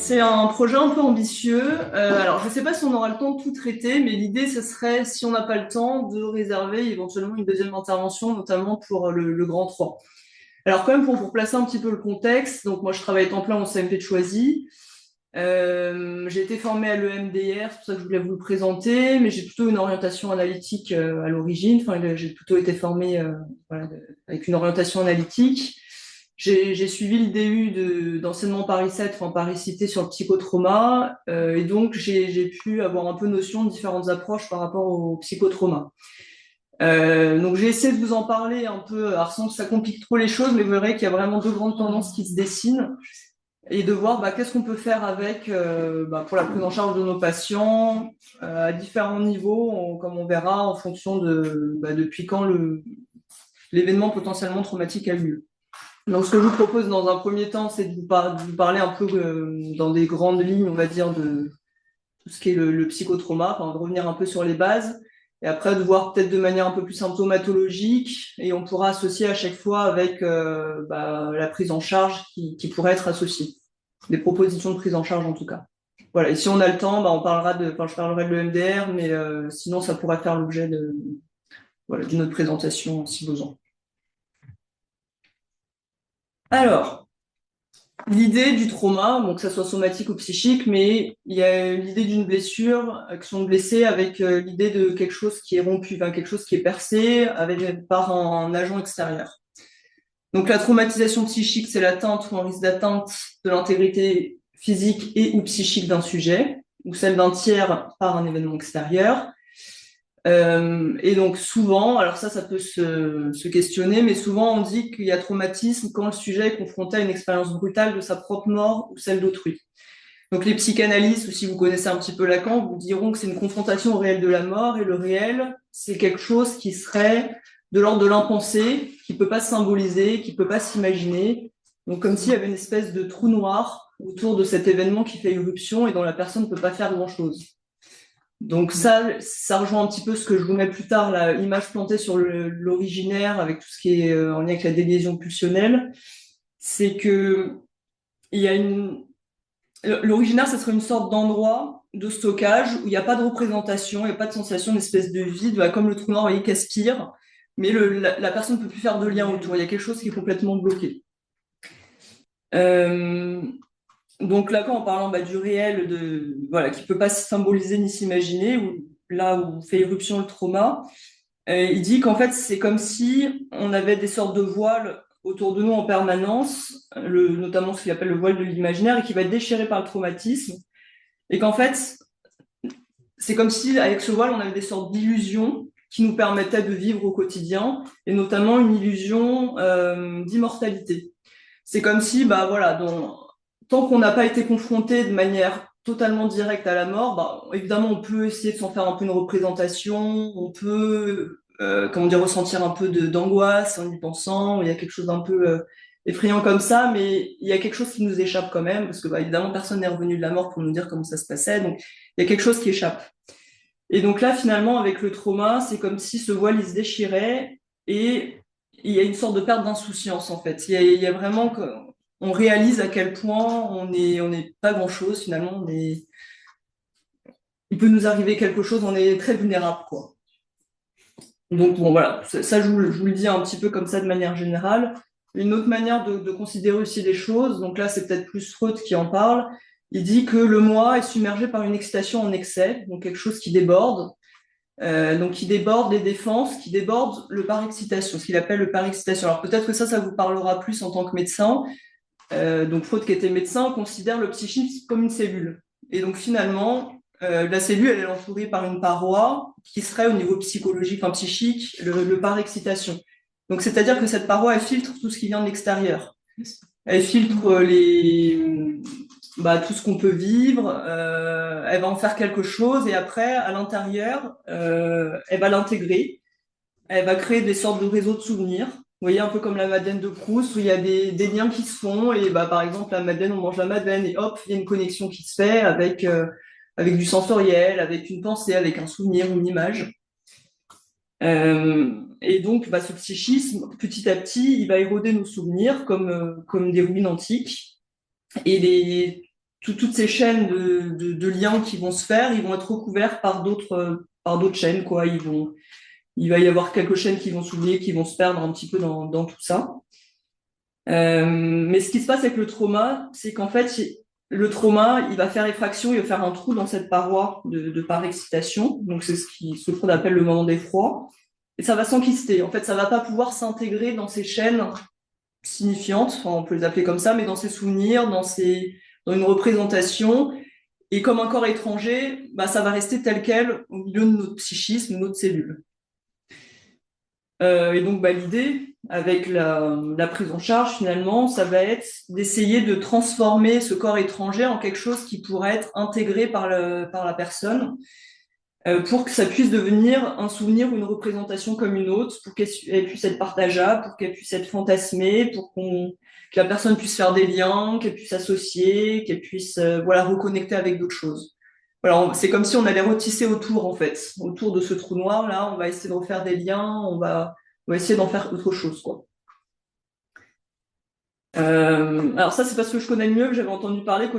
c'est un projet un peu ambitieux. Alors, je ne sais pas si on aura le temps de tout traiter, mais l'idée, ce serait, si on n'a pas le temps, de réserver éventuellement une deuxième intervention, notamment pour le Grand 3. Alors, quand même, pour placer un petit peu le contexte, donc moi, je travaille temps plein au CMP de Choisy. J'ai été formée à l'EMDR, c'est pour ça que je voulais vous le présenter, mais j'ai plutôt une orientation analytique à l'origine. Enfin, j'ai plutôt été formée voilà, avec une orientation analytique. J'ai suivi le DU d'enseignement Paris 7, enfin Paris Cité sur le psychotrauma, et donc j'ai pu avoir un peu notion de différentes approches par rapport au psychotrauma. Donc j'ai essayé de vous en parler un peu, alors sans que ça complique trop les choses, mais vous verrez qu'il y a vraiment deux grandes tendances qui se dessinent et de voir qu'est-ce qu'on peut faire avec pour la prise en charge de nos patients à différents niveaux, comme on verra en fonction de depuis quand l'événement potentiellement traumatique a lieu. Donc ce que je vous propose dans un premier temps, c'est de vous parler un peu dans des grandes lignes, on va dire, de tout ce qui est le psychotrauma, enfin, de revenir un peu sur les bases, et après de voir peut-être de manière un peu plus symptomatologique, et on pourra associer à chaque fois avec la prise en charge qui pourrait être associée, des propositions de prise en charge en tout cas. Voilà. Et si on a le temps, on parlera je parlerai de l'EMDR, mais sinon ça pourrait faire l'objet d'une autre présentation si besoin. Alors, l'idée du trauma, que ça soit somatique ou psychique, mais il y a l'idée d'une blessure, qui sont blessés avec l'idée de quelque chose qui est rompu, quelque chose qui est percé par un agent extérieur. Donc la traumatisation psychique, c'est l'atteinte ou un risque d'atteinte de l'intégrité physique et ou psychique d'un sujet, ou celle d'un tiers par un événement extérieur. Et donc souvent, alors ça peut se questionner, mais souvent on dit qu'il y a traumatisme quand le sujet est confronté à une expérience brutale de sa propre mort ou celle d'autrui. Donc les psychanalystes, ou si vous connaissez un petit peu Lacan, vous diront que c'est une confrontation au réel de la mort, et le réel, c'est quelque chose qui serait de l'ordre de l'impensé, qui peut pas se symboliser, qui peut pas s'imaginer. Donc comme s'il y avait une espèce de trou noir autour de cet événement qui fait irruption et dont la personne ne peut pas faire grand-chose. Donc ça rejoint un petit peu ce que je vous mets plus tard, l'image plantée sur l'originaire avec tout ce qui est en lien avec la déliaison pulsionnelle. C'est que il y a l'originaire, ça serait une sorte d'endroit de stockage où il n'y a pas de représentation, il n'y a pas de sensation d'espèce de vide, comme le trou noir, vous voyez, qui aspire, mais la personne ne peut plus faire de lien autour. Il y a quelque chose qui est complètement bloqué. Donc là, en parlant du réel, qui peut pas se symboliser ni s'imaginer, là où fait éruption le trauma, il dit qu'en fait, c'est comme si on avait des sortes de voiles autour de nous en permanence, notamment ce qu'il appelle le voile de l'imaginaire, et qui va être déchiré par le traumatisme, et qu'en fait, c'est comme si avec ce voile, on avait des sortes d'illusions qui nous permettaient de vivre au quotidien, et notamment une illusion d'immortalité. C'est comme si, tant qu'on n'a pas été confronté de manière totalement directe à la mort, évidemment, on peut essayer de s'en faire un peu une représentation, on peut, ressentir un peu d'angoisse en y pensant, il y a quelque chose d'un peu effrayant comme ça, mais il y a quelque chose qui nous échappe quand même, parce que, évidemment, personne n'est revenu de la mort pour nous dire comment ça se passait, donc il y a quelque chose qui échappe. Et donc là, finalement, avec le trauma, c'est comme si ce voile, il se déchirait, et il y a une sorte de perte d'insouciance, en fait. Il y a vraiment on réalise à quel point on n'est pas grand-chose, finalement. Il peut nous arriver quelque chose, on est très vulnérable, quoi. Donc, voilà, ça, je vous le dis un petit peu comme ça de manière générale. Une autre manière de considérer aussi les choses, donc là, c'est peut-être plus Freud qui en parle. Il dit que le moi est submergé par une excitation en excès, donc quelque chose qui déborde. Donc qui déborde les défenses, qui déborde le par-excitation, ce qu'il appelle le par-excitation. Alors peut-être que ça vous parlera plus en tant que médecin. Donc Freud, qui était médecin, considère le psychisme comme une cellule. Et donc finalement, la cellule, elle est entourée par une paroi qui serait au niveau psychologique, psychique, le par-excitation. Donc c'est-à-dire que cette paroi, elle filtre tout ce qui vient de l'extérieur. Elle filtre tout ce qu'on peut vivre, elle va en faire quelque chose, et après, à l'intérieur, elle va l'intégrer, elle va créer des sortes de réseaux de souvenirs. Vous voyez, un peu comme la Madeleine de Proust, où il y a des liens qui se font, et par exemple, la Madeleine, on mange la Madeleine, et hop, il y a une connexion qui se fait avec du sensoriel, avec une pensée, avec un souvenir, une image. Et donc, ce psychisme, petit à petit, il va éroder nos souvenirs comme des ruines antiques. Et toutes ces chaînes de liens qui vont se faire, ils vont être recouverts par d'autres chaînes, quoi. Il va y avoir quelques chaînes qui vont s'oublier, qui vont se perdre un petit peu dans tout ça. Mais ce qui se passe avec le trauma, c'est qu'en fait, le trauma, il va faire effraction, il va faire un trou dans cette paroi de par excitation. Donc, c'est ce qu'on appelle le moment d'effroi. Et ça va s'enquister. En fait, ça va pas pouvoir s'intégrer dans ces chaînes signifiantes, enfin, on peut les appeler comme ça, mais dans ces souvenirs, dans une représentation. Et comme un corps étranger, bah, ça va rester tel quel au milieu de notre psychisme, de notre cellule. Et donc, bah, l'idée, avec la prise en charge, finalement, ça va être d'essayer de transformer ce corps étranger en quelque chose qui pourrait être intégré par la personne, pour que ça puisse devenir un souvenir ou une représentation comme une autre, pour qu'elle puisse être partageable, pour qu'elle puisse être fantasmée, que la personne puisse faire des liens, qu'elle puisse s'associer, qu'elle puisse voilà, reconnecter avec d'autres choses. Voilà, c'est comme si on allait retisser autour, en fait. Autour de ce trou noir, là, on va essayer de refaire des liens, on va essayer d'en faire autre chose, quoi. Alors ça, c'est parce que je connais le mieux, que j'avais entendu parler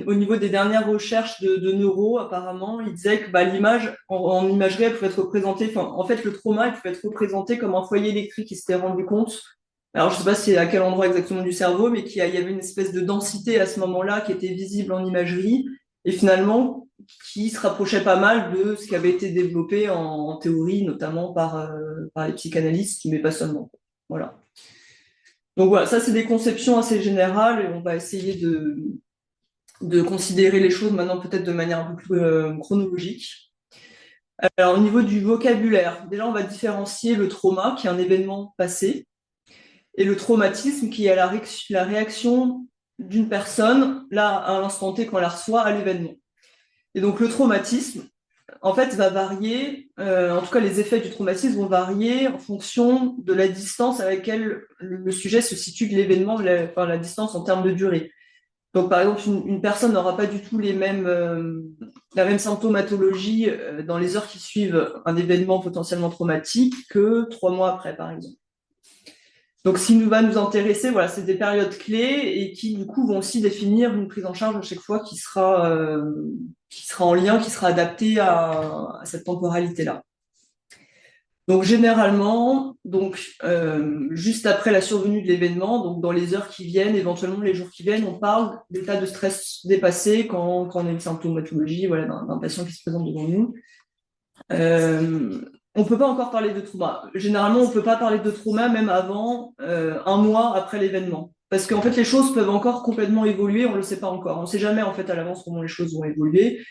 au niveau des dernières recherches de neuro, apparemment, ils disaient que bah, l'image, en imagerie, elle pouvait être représentée, enfin, en fait, le trauma, il pouvait être représenté comme un foyer électrique, ils s'étaient rendu compte. Alors, je sais pas si à quel endroit exactement du cerveau, mais il y avait une espèce de densité à ce moment-là qui était visible en imagerie, et finalement, qui se rapprochait pas mal de ce qui avait été développé en théorie, notamment par les psychanalystes, mais pas seulement. Voilà. Donc voilà, ça c'est des conceptions assez générales et on va essayer de considérer les choses maintenant peut-être de manière un peu plus chronologique. Alors au niveau du vocabulaire, déjà on va différencier le trauma qui est un événement passé et le traumatisme qui est la réaction d'une personne là à l'instant T quand elle la reçoit à l'événement. Et donc le traumatisme, en fait, va varier, en tout cas les effets du traumatisme vont varier en fonction de la distance avec laquelle le sujet se situe de l'événement, enfin, la distance en termes de durée. Donc par exemple, une personne n'aura pas du tout la même symptomatologie dans les heures qui suivent un événement potentiellement traumatique que 3 mois après, par exemple. Donc, ce qui va nous intéresser, voilà, c'est des périodes clés et qui, du coup, vont aussi définir une prise en charge à chaque fois qui sera en lien, qui sera adaptée à cette temporalité-là. Donc, généralement, juste après la survenue de l'événement, donc dans les heures qui viennent, éventuellement les jours qui viennent, on parle d'état de stress dépassé quand on a une symptomatologie, voilà, d'un patient qui se présente devant nous. On peut pas encore parler de trauma. Généralement, on peut pas parler de trauma même avant un mois après l'événement. Parce qu'en fait, les choses peuvent encore complètement évoluer, on le sait pas encore. On sait jamais en fait à l'avance comment les choses vont évoluer.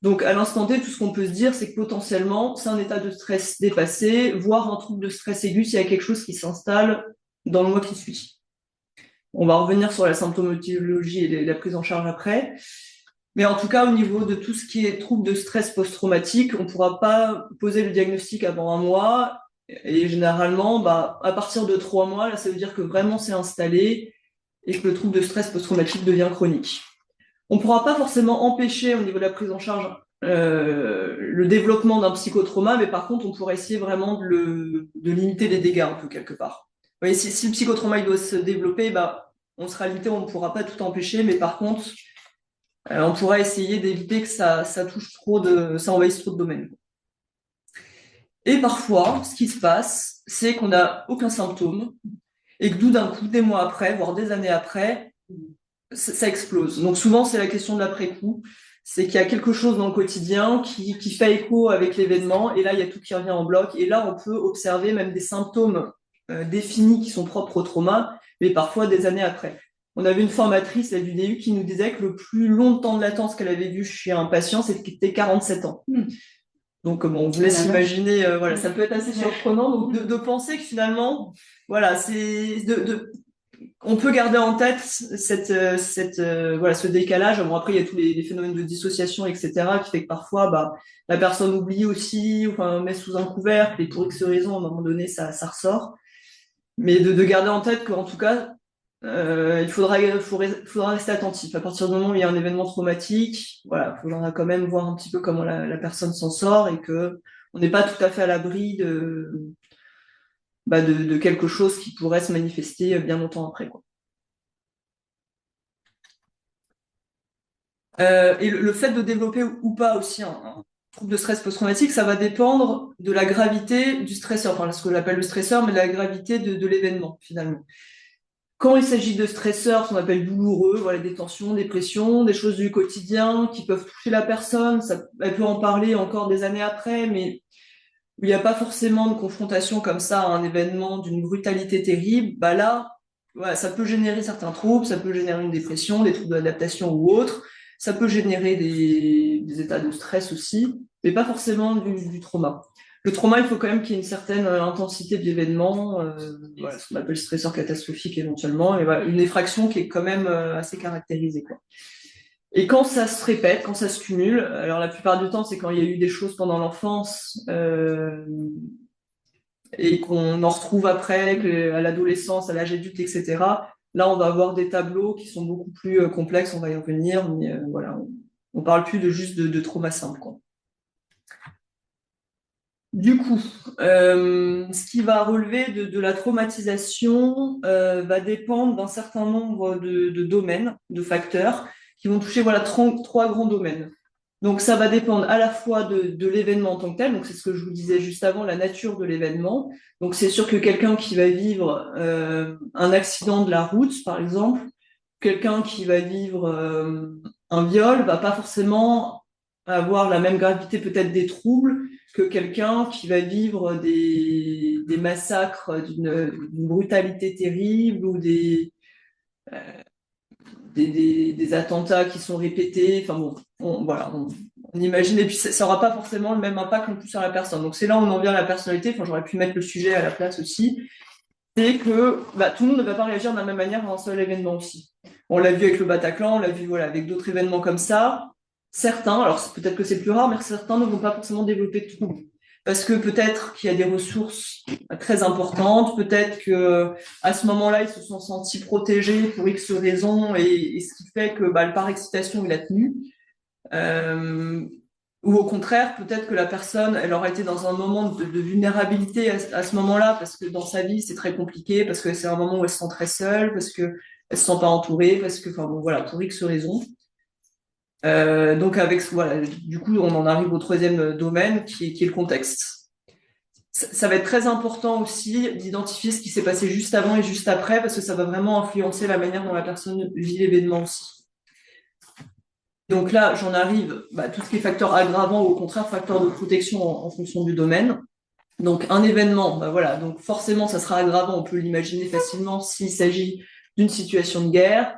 Donc à l'instant T, tout ce qu'on peut se dire, c'est que potentiellement, c'est un état de stress dépassé, voire un trouble de stress aigu s'il y a quelque chose qui s'installe dans le mois qui suit. On va revenir sur la symptomatologie et la prise en charge après. Mais en tout cas, au niveau de tout ce qui est trouble de stress post-traumatique, on ne pourra pas poser le diagnostic avant un mois. Et généralement, bah, à partir de 3 mois, là, ça veut dire que vraiment c'est installé et que le trouble de stress post-traumatique devient chronique. On ne pourra pas forcément empêcher au niveau de la prise en charge le développement d'un psychotrauma, mais par contre, on pourra essayer vraiment de limiter les dégâts un peu quelque part. Vous voyez, si le psychotrauma il doit se développer, bah, on sera limité, on ne pourra pas tout empêcher, mais par contre, on pourra essayer d'éviter que ça touche ça envahisse trop de domaines. Et parfois, ce qui se passe, c'est qu'on n'a aucun symptôme et que d'un coup, des mois après, voire des années après, ça explose. Donc souvent, c'est la question de l'après-coup. C'est qu'il y a quelque chose dans le quotidien qui fait écho avec l'événement et là, il y a tout qui revient en bloc. Et là, on peut observer même des symptômes définis qui sont propres au trauma, mais parfois des années après. On avait une formatrice à l'UDU qui nous disait que le plus long temps de latence qu'elle avait vu chez un patient, c'était 47 ans. Donc, bon, on vous laisse imaginer, voilà, ça peut être assez surprenant donc de penser que finalement, voilà, on peut garder en tête voilà, ce décalage. Bon, après, il y a tous les phénomènes de dissociation, etc., qui fait que parfois, bah, la personne oublie aussi, enfin, met sous un couvercle, et pour X raison, à un moment donné, ça ressort. Mais de garder en tête qu'en tout cas, il faudra rester attentif. À partir du moment où il y a un événement traumatique, voilà, il faudra quand même voir un petit peu comment la personne s'en sort et que on n'est pas tout à fait à l'abri de quelque chose qui pourrait se manifester bien longtemps après, quoi. Et le fait de développer ou pas aussi un trouble de stress post-traumatique, ça va dépendre de la gravité du stresseur, enfin ce que j'appelle le stresseur, mais de la gravité de l'événement finalement. Quand il s'agit de stresseurs, ce qu'on appelle douloureux, voilà, des tensions, des pressions, des choses du quotidien qui peuvent toucher la personne, elle peut en parler encore des années après, mais où il n'y a pas forcément de confrontation comme ça à un événement d'une brutalité terrible, bah là, voilà, ça peut générer certains troubles, ça peut générer une dépression, des troubles d'adaptation ou autres, ça peut générer des états de stress aussi, mais pas forcément du trauma. Le trauma, il faut quand même qu'il y ait une certaine intensité de l'événement, voilà, ce qu'on appelle stresseur catastrophique éventuellement, et voilà, une effraction qui est quand même assez caractérisée, quoi. Et quand ça se répète, quand ça se cumule, alors la plupart du temps, c'est quand il y a eu des choses pendant l'enfance et qu'on en retrouve après, à l'adolescence, à l'âge adulte, etc. Là, on va avoir des tableaux qui sont beaucoup plus complexes, on va y revenir, mais voilà, on parle plus de juste de trauma simple, quoi. Du coup, ce qui va relever de la traumatisation va dépendre d'un certain nombre de domaines, de facteurs, qui vont toucher voilà, trois grands domaines. Donc ça va dépendre à la fois de l'événement en tant que tel, donc c'est ce que je vous disais juste avant, la nature de l'événement. Donc c'est sûr que quelqu'un qui va vivre un accident de la route, par exemple, quelqu'un qui va vivre un viol va pas forcément avoir la même gravité peut-être des troubles que quelqu'un qui va vivre des massacres d'une brutalité terrible ou des attentats qui sont répétés. Enfin bon, voilà, on imagine. Et puis ça n'aura pas forcément le même impact non plus sur la personne. Donc c'est là où on en vient à la personnalité. Enfin, j'aurais pu mettre le sujet à la place aussi. C'est que tout le monde ne va pas réagir de la même manière à un seul événement aussi. On l'a vu avec le Bataclan, on l'a vu voilà, avec d'autres événements comme ça. Certains, alors peut-être que c'est plus rare, mais certains ne vont pas forcément développer de troubles. Parce que peut-être qu'il y a des ressources très importantes, peut-être que à ce moment-là, ils se sont sentis protégés pour X raisons, et ce qui fait que le par excitation, il a tenu. Euh, ou au contraire, peut-être que la personne, elle aura été dans un moment de vulnérabilité à ce moment-là, parce que dans sa vie, c'est très compliqué, parce que c'est un moment où elle se sent très seule, parce que elle se sent pas entourée, parce que, enfin bon, voilà, pour X raisons. Donc avec, voilà, du coup, on en arrive au troisième domaine, qui est le contexte. Ça va être très important aussi d'identifier ce qui s'est passé juste avant et juste après, parce que ça va vraiment influencer la manière dont la personne vit l'événement aussi. Donc là, j'en arrive, tout ce qui est facteur aggravant ou au contraire facteur de protection en fonction du domaine. Donc un événement, voilà, donc forcément ça sera aggravant, on peut l'imaginer facilement s'il s'agit d'une situation de guerre,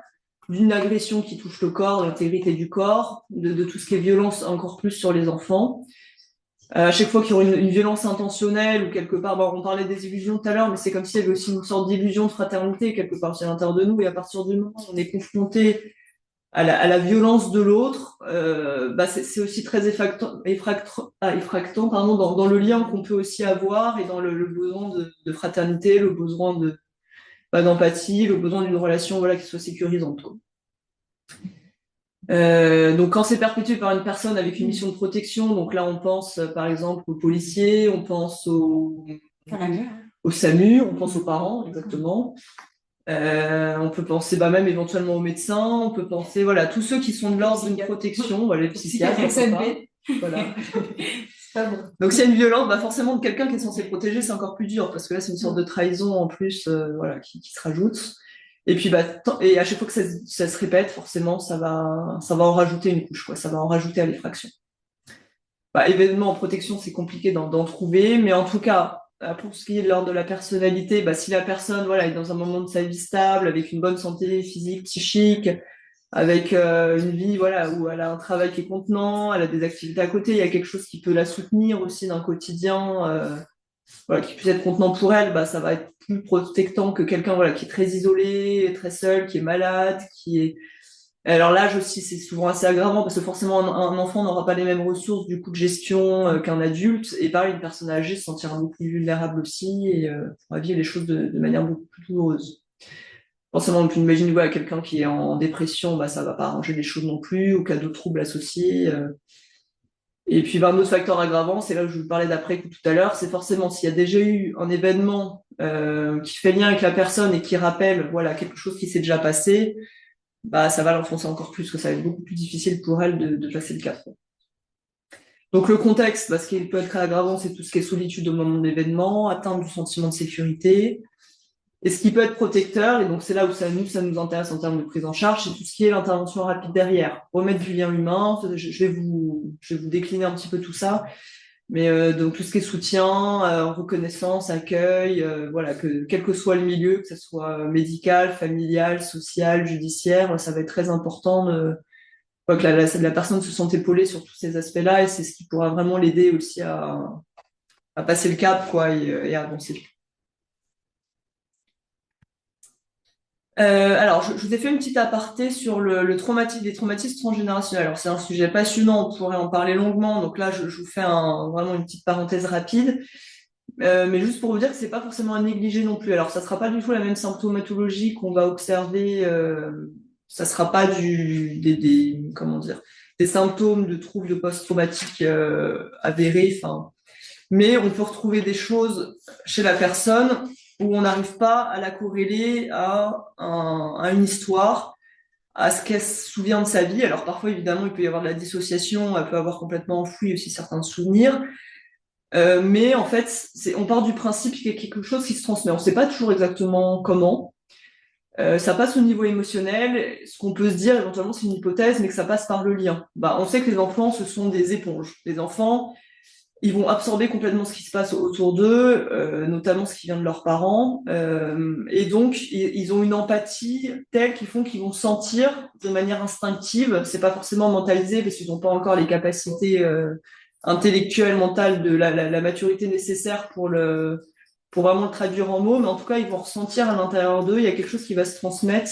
d'une agression qui touche le corps, l'intégrité du corps, de tout ce qui est violence encore plus sur les enfants. À chaque fois qu'il y aura une violence intentionnelle ou quelque part, on parlait des illusions tout à l'heure, mais c'est comme s'il y avait aussi une sorte d'illusion de fraternité quelque part à l'intérieur de nous, et à partir du moment où on est confronté à la violence de l'autre, c'est aussi très effractant pardon, dans le lien qu'on peut aussi avoir et dans le besoin de fraternité, le besoin d'empathie, le besoin d'une relation voilà, qui soit sécurisante, quoi. Donc quand c'est perpétué par une personne avec une mission de protection, donc là on pense par exemple aux policiers, on pense au SAMU, on pense aux parents, exactement. On peut penser même éventuellement aux médecins, on peut penser voilà tous ceux qui sont de l'ordre d'une protection, voilà, les psychiatres, voilà. Donc s'il y a une violence, forcément de quelqu'un qui est censé protéger, c'est encore plus dur parce que là c'est une sorte de trahison en plus, voilà, qui se rajoute. Et puis et à chaque fois que ça se répète, forcément ça va en rajouter une couche, quoi, ça va en rajouter à l'effraction. Événement en protection, c'est compliqué d'en trouver, mais en tout cas, pour ce qui est de l'ordre de la personnalité, si la personne voilà, est dans un moment de sa vie stable, avec une bonne santé physique, psychique, avec une vie voilà, où elle a un travail qui est contenant, elle a des activités à côté, il y a quelque chose qui peut la soutenir aussi d'un quotidien voilà, qui puisse être contenant pour elle, ça va être plus protectant que quelqu'un voilà, qui est très isolé, très seul, qui est malade, qui est... Alors l'âge aussi, c'est souvent assez aggravant parce que forcément un enfant n'aura pas les mêmes ressources du coup de gestion qu'un adulte, et pareil, une personne âgée se sentira beaucoup plus vulnérable aussi et pourra vivre les choses de manière beaucoup plus douloureuse. Forcément, on peut imaginer voilà, quelqu'un qui est en dépression, ça va pas arranger les choses non plus, ou qui a d'autres troubles associés. Et puis un autre facteur aggravant, c'est là où je vous parlais d'après-coup tout à l'heure, c'est forcément s'il y a déjà eu un événement qui fait lien avec la personne et qui rappelle voilà, quelque chose qui s'est déjà passé, bah, ça va l'enfoncer encore plus, que ça va être beaucoup plus difficile pour elle de passer le cap. Donc le contexte, ce qui peut être très aggravant, c'est tout ce qui est solitude au moment de l'événement, atteinte du sentiment de sécurité. Et ce qui peut être protecteur, et donc c'est là où ça nous intéresse en termes de prise en charge, c'est tout ce qui est l'intervention rapide derrière. Remettre du lien humain, je vais vous décliner un petit peu tout ça. Mais donc tout ce qui est soutien, reconnaissance, accueil, voilà, quel que soit le milieu, que ce soit médical, familial, social, judiciaire, ça va être très important que la personne se sente épaulée sur tous ces aspects-là, et c'est ce qui pourra vraiment l'aider aussi à passer le cap, quoi, et à avancer. Alors, je vous ai fait une petite aparté sur le traumatisme, les traumatismes transgénérationnels. Alors, c'est un sujet passionnant, on pourrait en parler longuement. Donc là, je vous fais vraiment une petite parenthèse rapide. Mais juste pour vous dire que c'est pas forcément à négliger non plus. Alors, ça sera pas du tout la même symptomatologie qu'on va observer. Ça sera pas comment dire, des symptômes de troubles de post-traumatique avérés. Enfin, mais on peut retrouver des choses chez la personne où on n'arrive pas à la corréler à une histoire, à ce qu'elle se souvient de sa vie. Alors parfois, évidemment, il peut y avoir de la dissociation, elle peut avoir complètement enfoui aussi certains souvenirs. Mais en fait, on part du principe qu'il y a quelque chose qui se transmet. On ne sait pas toujours exactement comment. Ça passe au niveau émotionnel. Ce qu'on peut se dire, éventuellement, c'est une hypothèse, mais que ça passe par le lien. Bah, on sait que les enfants, ce sont des éponges. Les enfants, ils vont absorber complètement ce qui se passe autour d'eux, notamment ce qui vient de leurs parents. Et donc, ils ont une empathie telle qu'ils vont sentir de manière instinctive. C'est pas forcément mentalisé parce qu'ils n'ont pas encore les capacités intellectuelles, mentales, de la maturité nécessaire pour vraiment le traduire en mots. Mais en tout cas, ils vont ressentir à l'intérieur d'eux, il y a quelque chose qui va se transmettre,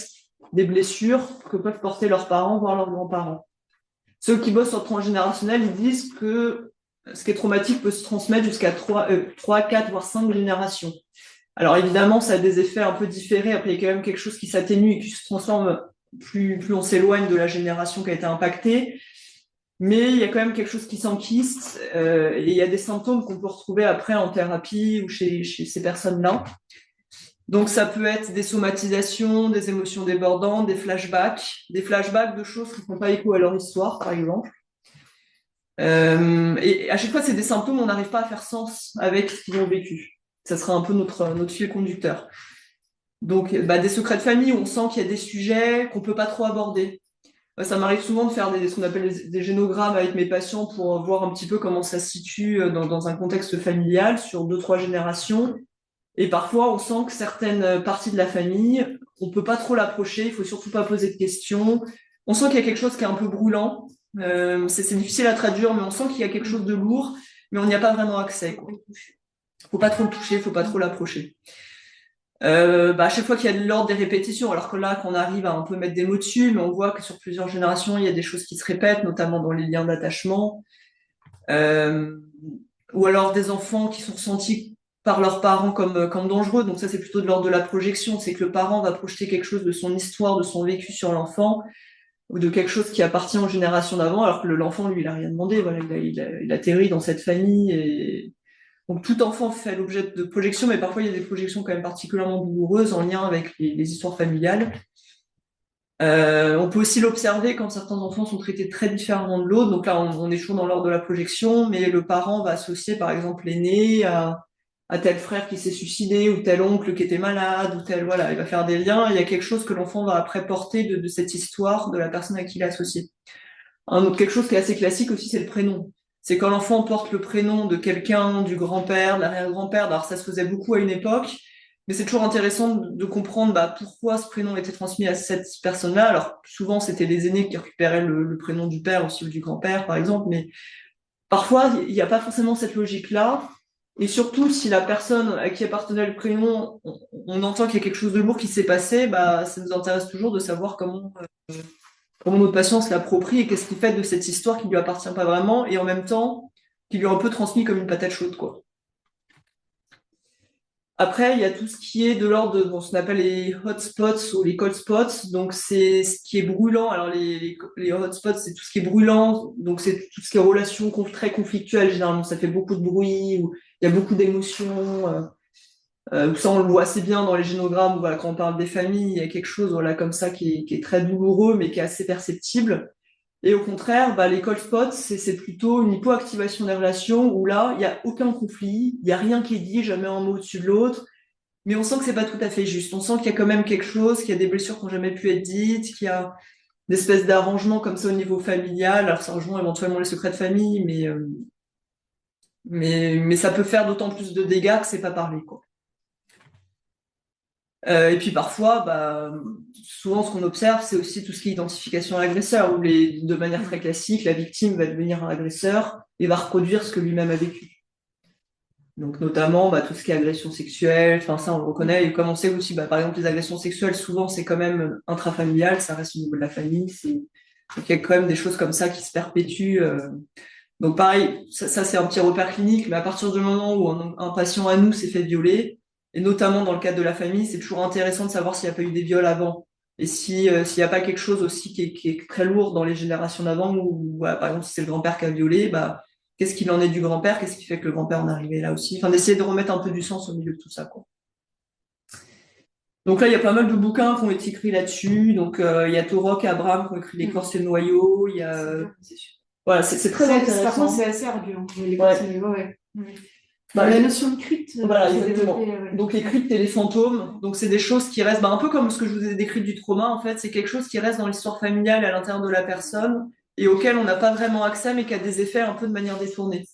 des blessures que peuvent porter leurs parents, voire leurs grands-parents. Ceux qui bossent sur le transgénérationnel, ils disent que ce qui est traumatique peut se transmettre jusqu'à 3, 4, voire 5 générations. Alors évidemment, ça a des effets un peu différés. Après, il y a quand même quelque chose qui s'atténue et qui se transforme plus on s'éloigne de la génération qui a été impactée. Mais il y a quand même quelque chose qui s'enquiste et il y a des symptômes qu'on peut retrouver après en thérapie ou chez ces personnes-là. Donc ça peut être des somatisations, des émotions débordantes, des flashbacks de choses qui ne font pas écho à leur histoire, par exemple. Et à chaque fois, c'est des symptômes, on n'arrive pas à faire sens avec ce qu'ils ont vécu. Ça sera un peu notre fil conducteur. Donc, des secrets de famille où on sent qu'il y a des sujets qu'on peut pas trop aborder. Ça m'arrive souvent de faire ce qu'on appelle des génogrammes avec mes patients pour voir un petit peu comment ça se situe dans un contexte familial sur 2, 3 générations. Et parfois, on sent que certaines parties de la famille, on peut pas trop l'approcher, il faut surtout pas poser de questions. On sent qu'il y a quelque chose qui est un peu brûlant. C'est difficile à traduire, mais on sent qu'il y a quelque chose de lourd, mais on n'y a pas vraiment accès, quoi. Faut pas trop le toucher, faut pas trop l'approcher. À chaque fois qu'il y a de l'ordre des répétitions, alors que là, qu'on arrive à un peu mettre des mots dessus, mais on voit que sur plusieurs générations, il y a des choses qui se répètent, notamment dans les liens d'attachement. Ou alors des enfants qui sont ressentis par leurs parents comme dangereux. Donc ça, c'est plutôt de l'ordre de la projection. C'est que le parent va projeter quelque chose de son histoire, de son vécu sur l'enfant, ou de quelque chose qui appartient aux générations d'avant, alors que l'enfant, lui, il a rien demandé. Voilà, il atterrit dans cette famille. Et donc tout enfant fait l'objet de projections, mais parfois il y a des projections quand même particulièrement douloureuses en lien avec les histoires familiales. On peut aussi l'observer quand certains enfants sont traités très différemment de l'autre. Donc là, on est toujours dans l'ordre de la projection, mais le parent va associer, par exemple, l'aîné à tel frère qui s'est suicidé, ou tel oncle qui était malade, ou tel, voilà, il va faire des liens. Il y a quelque chose que l'enfant va après porter de cette histoire de la personne à qui il est associé. Quelque chose qui est assez classique aussi, c'est le prénom. C'est quand l'enfant porte le prénom de quelqu'un, du grand-père, de l'arrière-grand-père. Alors ça se faisait beaucoup à une époque. Mais c'est toujours intéressant de comprendre pourquoi ce prénom était transmis à cette personne-là. Alors souvent, c'était les aînés qui récupéraient le prénom du père aussi ou du grand-père, par exemple. Mais parfois, il n'y a pas forcément cette logique-là. Et surtout, si la personne à qui appartenait le prénom, on entend qu'il y a quelque chose de lourd qui s'est passé, ça nous intéresse toujours de savoir comment notre patient se l'approprie et qu'est-ce qu'il fait de cette histoire qui lui appartient pas vraiment et en même temps qui lui est un peu transmis comme une patate chaude, quoi. Après, il y a tout ce qui est de l'ordre de ce qu'on appelle les hotspots ou les cold spots. Donc, c'est ce qui est brûlant. Alors, les hotspots, c'est tout ce qui est brûlant. Donc, c'est tout ce qui est relation très conflictuelle. Généralement, ça fait beaucoup de bruit, ou il y a beaucoup d'émotions. Ça, on le voit assez bien dans les génogrammes, voilà, quand on parle des familles, il y a quelque chose voilà, comme ça qui est très douloureux, mais qui est assez perceptible. Et au contraire, les cold spots, c'est plutôt une hypoactivation des relations où là, il n'y a aucun conflit, il n'y a rien qui est dit, jamais un mot au-dessus de l'autre, mais on sent que c'est pas tout à fait juste. On sent qu'il y a quand même quelque chose, qu'il y a des blessures qui n'ont jamais pu être dites, qu'il y a des espèces d'arrangements comme ça au niveau familial. Alors ça rejoint éventuellement les secrets de famille, mais ça peut faire d'autant plus de dégâts que c'est pas parlé, quoi. Et puis parfois, souvent ce qu'on observe, c'est aussi tout ce qui est identification à l'agresseur, où de manière très classique, la victime va devenir un agresseur et va reproduire ce que lui-même a vécu. Donc notamment tout ce qui est agression sexuelle, enfin ça on le reconnaît, et comme on sait aussi, par exemple les agressions sexuelles, souvent c'est quand même intrafamilial, ça reste au niveau de la famille, donc il y a quand même des choses comme ça qui se perpétuent. Donc pareil, ça c'est un petit repère clinique, mais à partir du moment où un patient à nous s'est fait violer, et notamment dans le cadre de la famille, c'est toujours intéressant de savoir s'il n'y a pas eu des viols avant. Et s'il n'y a pas quelque chose aussi qui est très lourd dans les générations d'avant, où voilà, par exemple si c'est le grand-père qui a violé, qu'est-ce qu'il en est du grand-père, qu'est-ce qui fait que le grand-père en est arrivé là aussi. Enfin, d'essayer de remettre un peu du sens au milieu de tout ça, quoi. Donc là, il y a pas mal de bouquins qui ont été écrits là-dessus. Donc il y a Torok et Abraham qui ont écrit L'écorce et le noyau. Il y a voilà, c'est très intéressant. Par contre, c'est assez ardu, hein, ouais. La notion de crypte. Voilà, exactement. Donc les cryptes et les fantômes, donc c'est des choses qui restent, un peu comme ce que je vous ai décrit du trauma, en fait, c'est quelque chose qui reste dans l'histoire familiale à l'intérieur de la personne et auquel on n'a pas vraiment accès, mais qui a des effets un peu de manière détournée.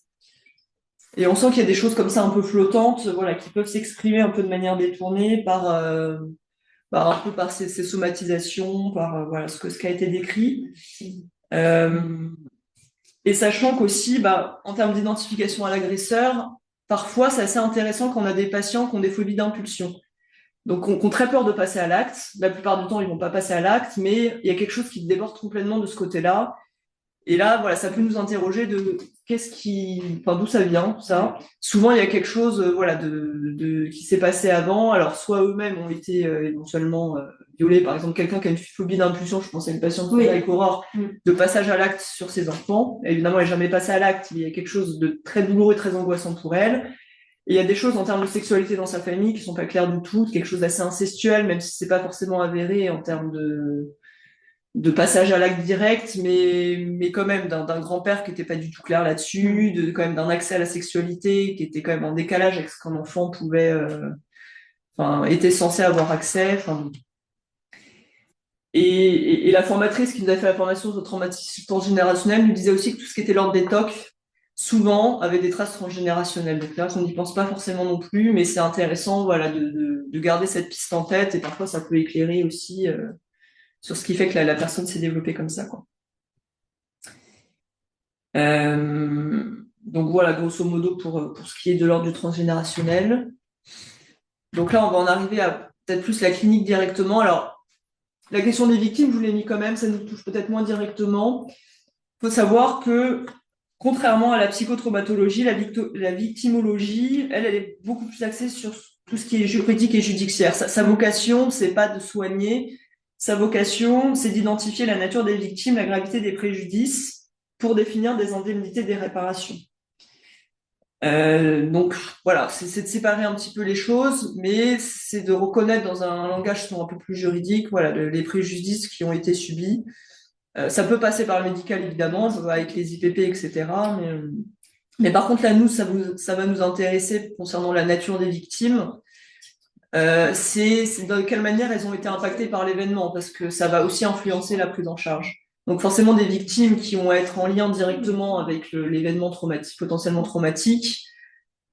Et on sent qu'il y a des choses comme ça un peu flottantes, voilà, qui peuvent s'exprimer un peu de manière détournée un peu par ces somatisations, voilà, ce qui a été décrit. Et sachant qu'aussi, en termes d'identification à l'agresseur, parfois c'est assez intéressant quand on a des patients qui ont des phobies d'impulsion. Donc, qui ont très peur de passer à l'acte. La plupart du temps, ils vont pas passer à l'acte, mais il y a quelque chose qui déborde complètement de ce côté-là. Et là, voilà, ça peut nous interroger de d'où ça vient, ça. Souvent, il y a quelque chose, voilà, qui s'est passé avant. Alors, soit eux-mêmes ont été éventuellement violés, par exemple, quelqu'un qui a une phobie d'impulsion, je pense à une patiente avec Aurore, de passage à l'acte sur ses enfants. Évidemment, elle n'est jamais passée à l'acte, mais il y a quelque chose de très douloureux et très angoissant pour elle. Et il y a des choses en termes de sexualité dans sa famille qui sont pas claires du tout, quelque chose d'assez incestuel, même si c'est pas forcément avéré en termes de passage à l'acte direct, mais quand même d'un grand-père qui était pas du tout clair là-dessus, quand même d'un accès à la sexualité qui était quand même en décalage avec ce qu'un enfant pouvait, était censé avoir accès. Et la formatrice qui nous a fait la formation sur le traumatisme transgénérationnel nous disait aussi que tout ce qui était l'ordre des TOC, souvent, avait des traces transgénérationnelles. Donc là, on n'y pense pas forcément non plus, mais c'est intéressant, voilà, de garder cette piste en tête, et parfois ça peut éclairer aussi sur ce qui fait que la personne s'est développée comme ça, quoi. Donc voilà, grosso modo, pour ce qui est de l'ordre du transgénérationnel. Donc là, on va en arriver à peut-être plus la clinique directement. Alors, la question des victimes, je vous l'ai mis quand même, ça nous touche peut-être moins directement. Il faut savoir que, contrairement à la psychotraumatologie, la victimologie, elle est beaucoup plus axée sur tout ce qui est juridique et judiciaire. Sa vocation, c'est pas de soigner. Sa vocation, c'est d'identifier la nature des victimes, la gravité des préjudices, pour définir des indemnités, des réparations. Donc voilà, c'est de séparer un petit peu les choses, mais c'est de reconnaître dans un langage un peu plus juridique, voilà, les préjudices qui ont été subis. Ça peut passer par le médical, évidemment, avec les IPP, etc. Mais par contre, là, nous, ça va nous intéresser concernant la nature des victimes. C'est de quelle manière elles ont été impactées par l'événement, parce que ça va aussi influencer la prise en charge. Donc forcément, des victimes qui vont être en lien directement avec l'événement traumatique, potentiellement traumatique,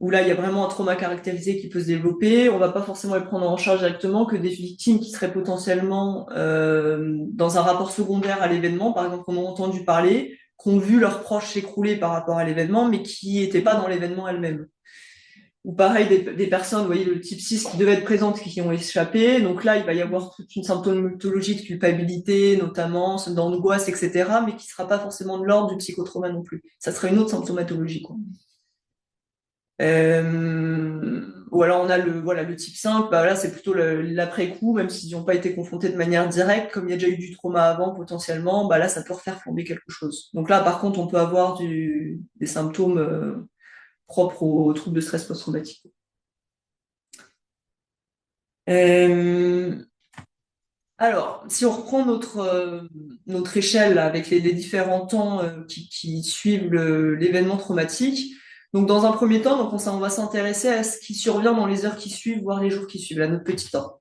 où là, il y a vraiment un trauma caractérisé qui peut se développer. On va pas forcément les prendre en charge directement, que des victimes qui seraient potentiellement dans un rapport secondaire à l'événement, par exemple, qu'on a entendu parler, qui ont vu leurs proches s'écrouler par rapport à l'événement, mais qui n'étaient pas dans l'événement elles-mêmes. Ou pareil, des personnes, vous voyez, le type 6 qui devaient être présentes, qui ont échappé. Donc là, il va y avoir toute une symptomatologie de culpabilité, notamment d'angoisse, etc., mais qui sera pas forcément de l'ordre du psychotrauma non plus. Ça serait une autre symptomatologie, quoi. Ou alors on a le type 5, là c'est plutôt l'après-coup, même s'ils n'ont pas été confrontés de manière directe, comme il y a déjà eu du trauma avant potentiellement, là ça peut refaire flamber quelque chose. Donc là par contre on peut avoir des symptômes propres aux troubles de stress post-traumatique. Euh, alors, si on reprend notre échelle là, avec les différents temps qui suivent l'événement traumatique, donc dans un premier temps, donc on va s'intéresser à ce qui survient dans les heures qui suivent, voire les jours qui suivent, là, notre petit temps.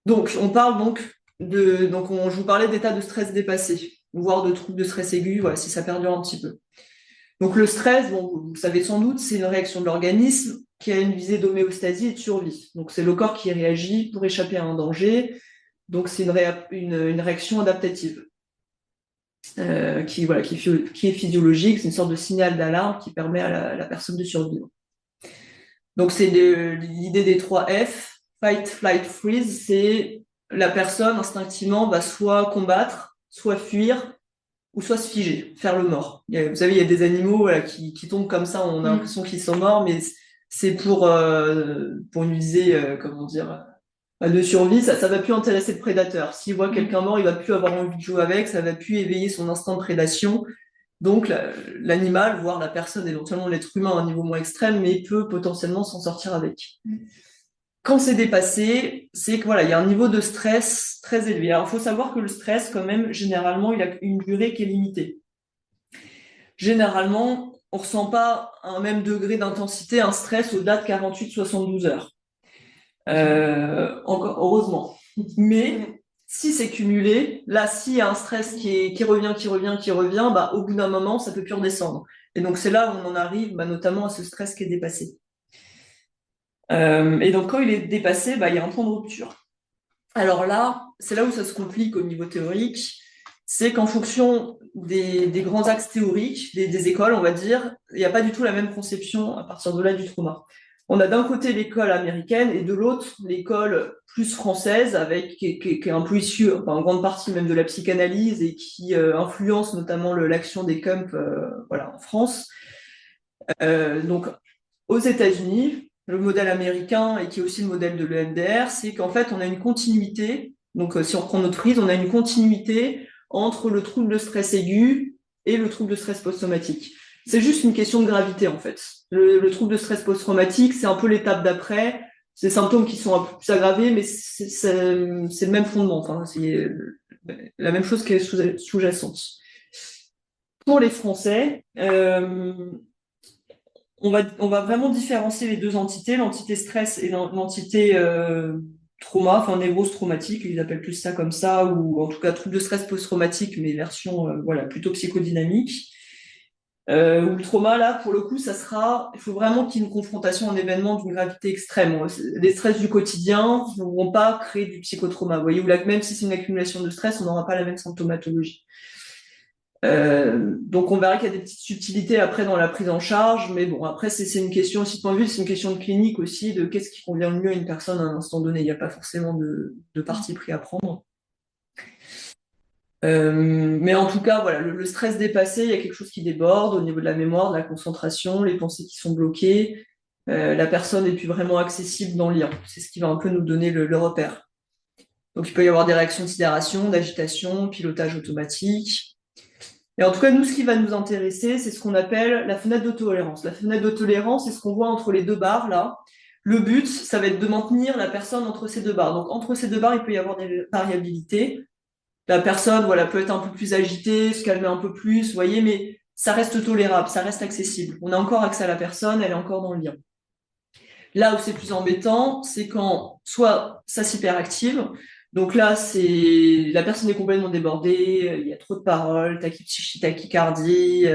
Donc, on parle je vous parlais d'état de stress dépassé, voire de troubles de stress aigu, voilà, si ça perdure un petit peu. Donc le stress, bon, vous le savez sans doute, c'est une réaction de l'organisme qui a une visée d'homéostasie et de survie. Donc c'est le corps qui réagit pour échapper à un danger. Donc c'est une réaction adaptative qui est physiologique. C'est une sorte de signal d'alarme qui permet à la personne de survivre. Donc c'est l'idée des 3 F, fight, flight, freeze. C'est la personne instinctivement va soit combattre, soit fuir, ou soit se figer, faire le mort. Vous savez, il y a des animaux voilà, qui tombent comme ça, on a l'impression qu'ils sont morts, mais c'est pour une visée, comment dire, de survie, ça va plus intéresser le prédateur. S'il voit quelqu'un mort, il va plus avoir envie de jouer avec, ça va plus éveiller son instinct de prédation. Donc l'animal, voire la personne, éventuellement l'être humain à un niveau moins extrême, mais peut potentiellement s'en sortir avec. Quand c'est dépassé, c'est que voilà, il y a un niveau de stress très élevé. Alors, il faut savoir que le stress, quand même, généralement, il a une durée qui est limitée. Généralement, on ressent pas un même degré d'intensité, un stress au-delà de 48-72 heures. Heureusement. Mais si c'est cumulé, là, s'il y a un stress qui revient, bah, au bout d'un moment, ça peut plus redescendre. Et donc, c'est là où on en arrive, bah, notamment à ce stress qui est dépassé. Et donc, quand il est dépassé, bah, il y a un point de rupture. Alors là, c'est là où ça se complique au niveau théorique. C'est qu'en fonction des grands axes théoriques, des écoles, on va dire, il n'y a pas du tout la même conception à partir de là du trauma. On a d'un côté l'école américaine et de l'autre l'école plus française, qui est un peu issue, enfin, en grande partie même de la psychanalyse et qui influence notamment l'action des CUMP voilà, en France. Donc, aux États-Unis, le modèle américain et qui est aussi le modèle de l'EMDR, c'est qu'en fait, on a une continuité. Donc, si on reprend notre prise, on a une continuité entre le trouble de stress aigu et le trouble de stress post-traumatique. C'est juste une question de gravité, en fait. Le trouble de stress post-traumatique, c'est un peu l'étape d'après. C'est des symptômes qui sont un peu plus aggravés, mais c'est le même fondement. Enfin, c'est la même chose qui est sous-jacente. Pour les Français, on va vraiment différencier les deux entités, l'entité stress et l'entité trauma, enfin névrose traumatique, ils appellent plus ça comme ça, ou en tout cas trouble de stress post-traumatique, mais version voilà plutôt psychodynamique. Où le trauma, là, pour le coup, il faut vraiment qu'il y ait une confrontation, un événement d'une gravité extrême. Les stress du quotidien ne vont pas créer du psychotrauma. Vous voyez, même si c'est une accumulation de stress, on n'aura pas la même symptomatologie. Donc on verra qu'il y a des petites subtilités après dans la prise en charge, mais bon, après c'est une question aussi de point de vue, c'est une question de clinique aussi, de qu'est-ce qui convient le mieux à une personne à un instant donné. Il n'y a pas forcément de parti pris à prendre. Mais en tout cas, voilà, le stress dépassé, il y a quelque chose qui déborde au niveau de la mémoire, de la concentration, les pensées qui sont bloquées, la personne n'est plus vraiment accessible dans le lien. C'est ce qui va un peu nous donner le repère. Donc il peut y avoir des réactions de sidération, d'agitation, pilotage automatique. Et en tout cas, nous, ce qui va nous intéresser, c'est ce qu'on appelle la fenêtre de tolérance. La fenêtre de tolérance, c'est ce qu'on voit entre les deux barres, là. Le but, ça va être de maintenir la personne entre ces deux barres. Donc, entre ces deux barres, il peut y avoir des variabilités. La personne, voilà, peut être un peu plus agitée, se calmer un peu plus, vous voyez, mais ça reste tolérable, ça reste accessible. On a encore accès à la personne, elle est encore dans le lien. Là où c'est plus embêtant, c'est quand soit ça s'hyperactive, donc là, la personne est complètement débordée, il y a trop de paroles, tachycardie,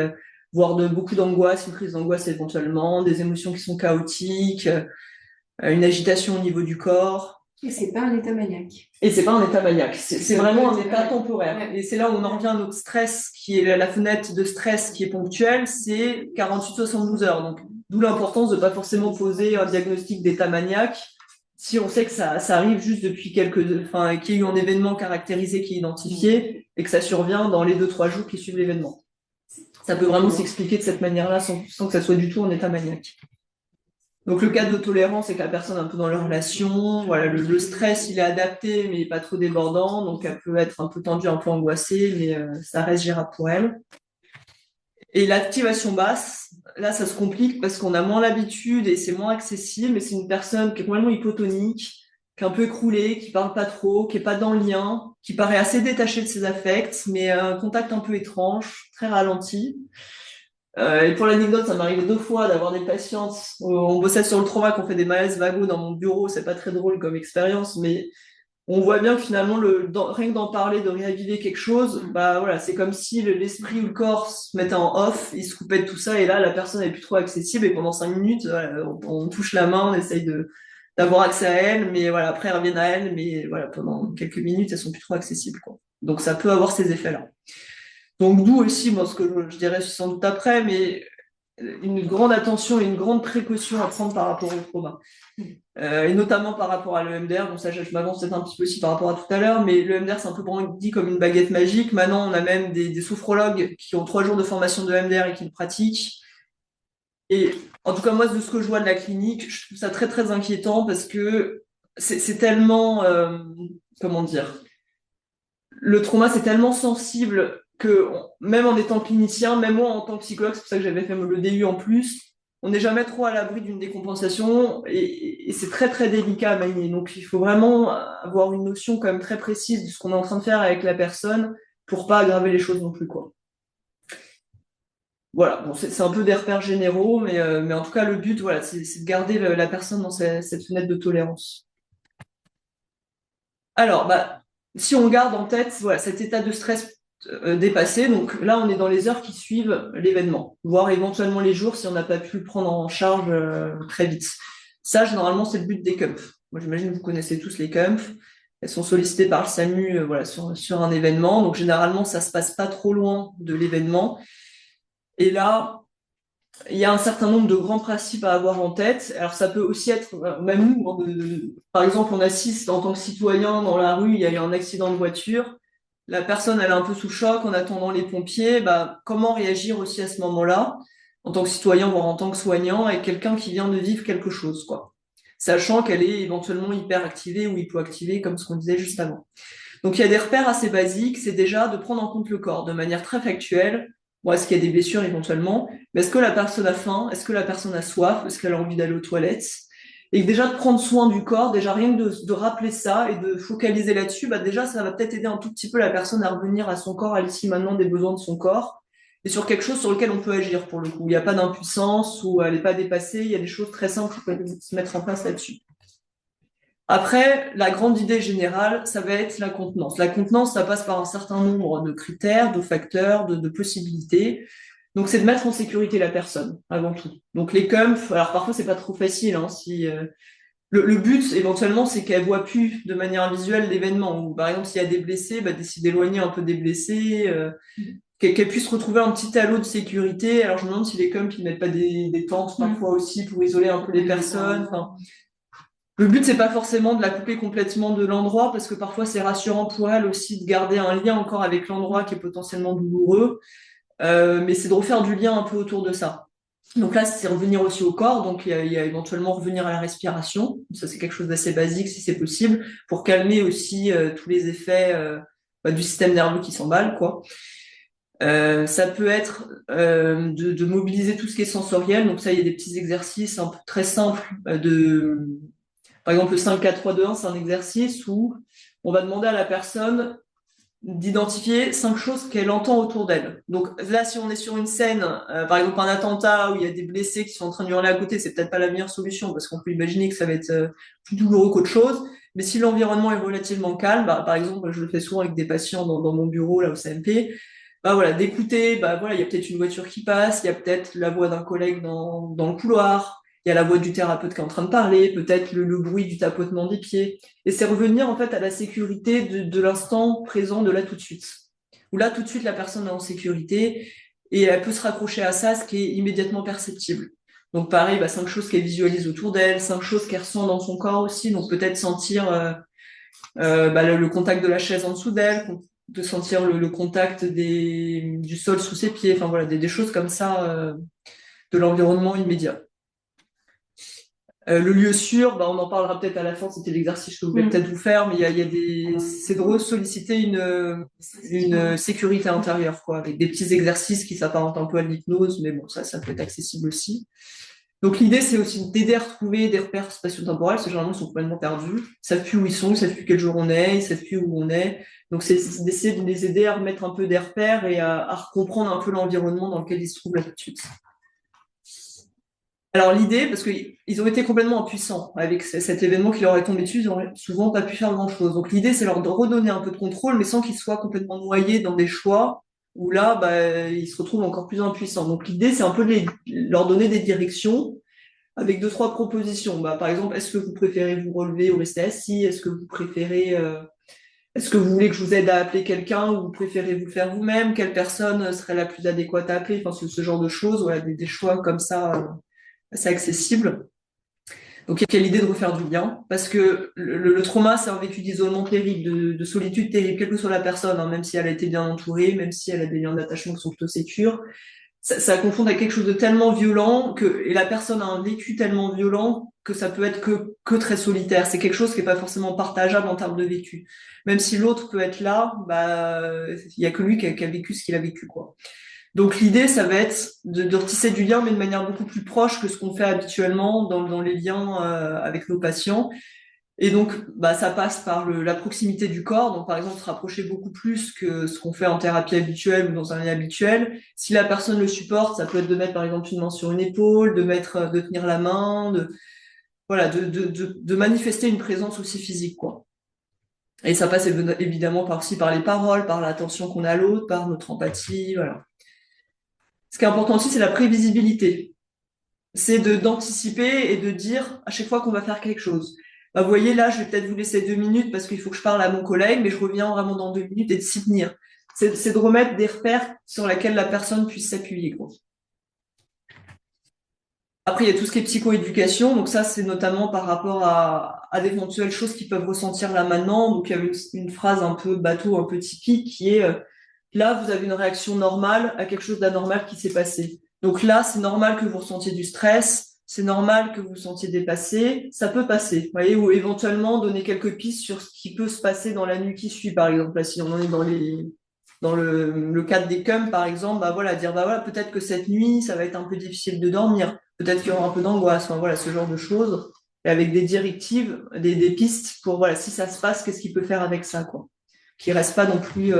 voire beaucoup d'angoisse, une crise d'angoisse éventuellement, des émotions qui sont chaotiques, une agitation au niveau du corps. Et c'est pas un état maniaque. Et c'est pas un état maniaque, c'est vraiment un état temporaire. Ouais. Et c'est là où on en revient à notre stress, qui est la fenêtre de stress qui est ponctuelle, c'est 48-72 heures. Donc, d'où l'importance de pas forcément poser un diagnostic d'état maniaque si on sait que ça arrive juste depuis qu'il y a eu un événement caractérisé qui est identifié et que ça survient dans les 2-3 jours qui suivent l'événement. Ça peut vraiment s'expliquer de cette manière-là sans que ça soit du tout un état maniaque. Donc le cadre de tolérance, c'est que la personne est un peu dans leur relation, voilà, le stress il est adapté mais pas trop débordant, donc elle peut être un peu tendue, un peu angoissée, mais ça reste gérable pour elle. Et l'activation basse, là ça se complique parce qu'on a moins l'habitude et c'est moins accessible, mais c'est une personne qui est complètement hypotonique, qui est un peu écroulé, qui parle pas trop, qui est pas dans le lien, qui paraît assez détaché de ses affects, mais un contact un peu étrange, très ralenti. Et pour l'anecdote, ça m'est arrivé 2 fois d'avoir des patientes. On bossait sur le trauma, qu'on fait des malaises vagos dans mon bureau. C'est pas très drôle comme expérience, mais on voit bien que finalement, rien que d'en parler, de réaviver quelque chose, bah voilà, c'est comme si l'esprit ou le corps se mettait en off, il se coupait de tout ça, et là, la personne n'est plus trop accessible, et pendant 5 minutes, voilà, on touche la main, on essaye d'avoir accès à elle, mais voilà, après, elles reviennent à elle, mais voilà, pendant quelques minutes, elles sont plus trop accessibles, quoi. Donc, ça peut avoir ces effets-là. Donc, d'où aussi, moi, ce que je dirais sans doute après, mais une grande attention et une grande précaution à prendre par rapport au trauma. Et notamment par rapport à l'EMDR, bon ça je m'avance peut-être un petit peu aussi par rapport à tout à l'heure, mais l'EMDR c'est un peu dit comme une baguette magique. Maintenant on a même des sophrologues qui ont 3 jours de formation de EMDR et qui le pratiquent. Et en tout cas moi de ce que je vois de la clinique, je trouve ça très très inquiétant parce que c'est tellement, comment dire, le trauma c'est tellement sensible que même en étant clinicien, même moi en tant que psychologue, c'est pour ça que j'avais fait le DU en plus, on n'est jamais trop à l'abri d'une décompensation et c'est très très délicat à manier. Donc il faut vraiment avoir une notion quand même très précise de ce qu'on est en train de faire avec la personne pour pas aggraver les choses non plus, quoi. Voilà, bon, c'est un peu des repères généraux, mais en tout cas le but, voilà, c'est de garder la personne dans cette fenêtre de tolérance. Alors, bah, si on garde en tête, voilà, cet état de stress dépassé, donc là, on est dans les heures qui suivent l'événement, voire éventuellement les jours si on n'a pas pu le prendre en charge très vite. Ça, généralement, c'est le but des CUMP. Moi, j'imagine que vous connaissez tous les CUMP. Elles sont sollicitées par le SAMU voilà, sur un événement. Donc, généralement, ça se passe pas trop loin de l'événement. Et là, il y a un certain nombre de grands principes à avoir en tête. Alors, ça peut aussi être, même nous, par exemple, on assiste en tant que citoyen dans la rue, il y a eu un accident de voiture. La personne, elle est un peu sous choc en attendant les pompiers. Bah, comment réagir aussi à ce moment-là, en tant que citoyen, voire en tant que soignant, avec quelqu'un qui vient de vivre quelque chose, quoi. Sachant qu'elle est éventuellement hyperactivée ou hypoactivée, comme ce qu'on disait juste avant. Donc, il y a des repères assez basiques. C'est déjà de prendre en compte le corps de manière très factuelle. Bon, est-ce qu'il y a des blessures éventuellement? Mais est-ce que la personne a faim? Est-ce que la personne a soif? Est-ce qu'elle a envie d'aller aux toilettes? Et déjà de prendre soin du corps, déjà rien que de rappeler ça et de focaliser là-dessus, bah déjà ça va peut-être aider un tout petit peu la personne à revenir à son corps, à l'ici maintenant des besoins de son corps, et sur quelque chose sur lequel on peut agir pour le coup. Il n'y a pas d'impuissance ou elle n'est pas dépassée, il y a des choses très simples qui peuvent se mettre en place là-dessus. Après, la grande idée générale, ça va être la contenance. La contenance, ça passe par un certain nombre de critères, de facteurs, de possibilités. Donc, c'est de mettre en sécurité la personne, avant tout. Donc, les CUMP, alors parfois, c'est pas trop facile, hein, si, le but, éventuellement, c'est qu'elle voit plus de manière visuelle l'événement. Ou, par exemple, s'il y a des blessés, bah, d'essayer d'éloigner un peu des blessés, qu'elle puisse retrouver un petit halo de sécurité. Alors, je me demande si les CUMP, ils mettent pas des tentes parfois aussi pour isoler un peu les personnes. Enfin, le but, c'est pas forcément de la couper complètement de l'endroit, parce que parfois c'est rassurant pour elle aussi de garder un lien encore avec l'endroit qui est potentiellement douloureux, mais c'est de refaire du lien un peu autour de ça. Donc là, c'est revenir aussi au corps, donc il y a éventuellement revenir à la respiration. Ça, c'est quelque chose d'assez basique si c'est possible, pour calmer aussi tous les effets du système nerveux qui s'emballe, quoi. Ça peut être de mobiliser tout ce qui est sensoriel. Donc ça, il y a des petits exercices un peu très simples par exemple, le 5-4-3-2-1, c'est un exercice où on va demander à la personne d'identifier 5 choses qu'elle entend autour d'elle. Donc là, si on est sur une scène, par exemple un attentat où il y a des blessés qui sont en train de hurler à côté, c'est peut-être pas la meilleure solution parce qu'on peut imaginer que ça va être plus douloureux qu'autre chose. Mais si l'environnement est relativement calme, bah, par exemple, je le fais souvent avec des patients dans mon bureau là au CMP, bah voilà, d'écouter, bah voilà, il y a peut-être une voiture qui passe, il y a peut-être la voix d'un collègue dans le couloir, il y a la voix du thérapeute qui est en train de parler, peut-être le bruit du tapotement des pieds. Et c'est revenir en fait à la sécurité de l'instant présent, de là tout de suite. Où là tout de suite la personne est en sécurité et elle peut se raccrocher à ça, ce qui est immédiatement perceptible. Donc pareil, bah, 5 choses qu'elle visualise autour d'elle, 5 choses qu'elle ressent dans son corps aussi. Donc peut-être sentir bah, le contact de la chaise en dessous d'elle, de sentir le contact du sol sous ses pieds, enfin voilà, des choses comme ça de l'environnement immédiat. Le lieu sûr, bah, on en parlera peut-être à la fin, c'était l'exercice que je voulais peut-être vous faire, mais c'est de solliciter une sécurité intérieure, quoi, avec des petits exercices qui s'apparentent un peu à l'hypnose, mais bon, ça peut être accessible aussi. Donc l'idée, c'est aussi d'aider à retrouver des repères spatio-temporels, parce que généralement, ils sont complètement perdus. Ils savent plus où ils sont, ils savent plus quel jour on est, ils savent plus où on est. Donc c'est d'essayer de les aider à remettre un peu des repères et à recomprendre un peu l'environnement dans lequel ils se trouvent là tout de suite. Alors l'idée, parce qu'ils ont été complètement impuissants avec cet événement qui leur est tombé dessus, ils n'ont souvent pas pu faire grand-chose. Donc l'idée, c'est leur de redonner un peu de contrôle, mais sans qu'ils soient complètement noyés dans des choix où là, bah, ils se retrouvent encore plus impuissants. Donc l'idée, c'est un peu de leur donner des directions avec deux, trois propositions. Bah, par exemple, est-ce que vous préférez vous relever ou rester assis? Est-ce que vous préférez, est-ce que vous voulez que je vous aide à appeler quelqu'un ou vous préférez vous le faire vous-même? Quelle personne serait la plus adéquate à appeler? Enfin, ce genre de choses, voilà, des choix comme ça, assez accessibles. Donc, il y a l'idée de refaire du lien, parce que le trauma, c'est un vécu d'isolement terrible, de solitude terrible, quelle que soit la personne, hein, même si elle a été bien entourée, même si elle a des liens d'attachement qui sont plutôt sécures, ça confond avec quelque chose de tellement violent et la personne a un vécu tellement violent que ça peut être que très solitaire. C'est quelque chose qui est pas forcément partageable en termes de vécu. Même si l'autre peut être là, bah, il y a que lui qui a vécu ce qu'il a vécu, quoi. Donc l'idée, ça va être de retisser du lien, mais de manière beaucoup plus proche que ce qu'on fait habituellement dans les liens avec nos patients. Et donc, bah, ça passe par la proximité du corps. Donc, par exemple, se rapprocher beaucoup plus que ce qu'on fait en thérapie habituelle ou dans un lien habituel. Si la personne le supporte, ça peut être de mettre, par exemple, une main sur une épaule, de tenir la main, voilà, de manifester une présence aussi physique, quoi. Et ça passe évidemment aussi par les paroles, par l'attention qu'on a à l'autre, par notre empathie, voilà. Ce qui est important aussi, c'est la prévisibilité. C'est d'anticiper et de dire à chaque fois qu'on va faire quelque chose. Bah, vous voyez, là, je vais peut-être vous laisser 2 minutes parce qu'il faut que je parle à mon collègue, mais je reviens vraiment dans 2 minutes et de s'y tenir. C'est de remettre des repères sur lesquels la personne puisse s'appuyer, quoi. Après, il y a tout ce qui est psychoéducation. Donc ça, c'est notamment par rapport à d'éventuelles choses qu'ils peuvent ressentir là maintenant. Donc il y a une phrase un peu bateau, un peu typique qui est là, vous avez une réaction normale à quelque chose d'anormal qui s'est passé. Donc là, c'est normal que vous ressentiez du stress, c'est normal que vous vous sentiez dépassé, ça peut passer. Vous voyez, ou éventuellement donner quelques pistes sur ce qui peut se passer dans la nuit qui suit, par exemple. Là, si on en est dans le cadre des CUM, par exemple, bah voilà, dire bah voilà, peut-être que cette nuit, ça va être un peu difficile de dormir, peut-être qu'il y aura un peu d'angoisse, enfin, voilà, ce genre de choses, et avec des directives, des pistes pour voilà, si ça se passe, qu'est-ce qu'il peut faire avec ça, quoi. Qu'il reste pas non plus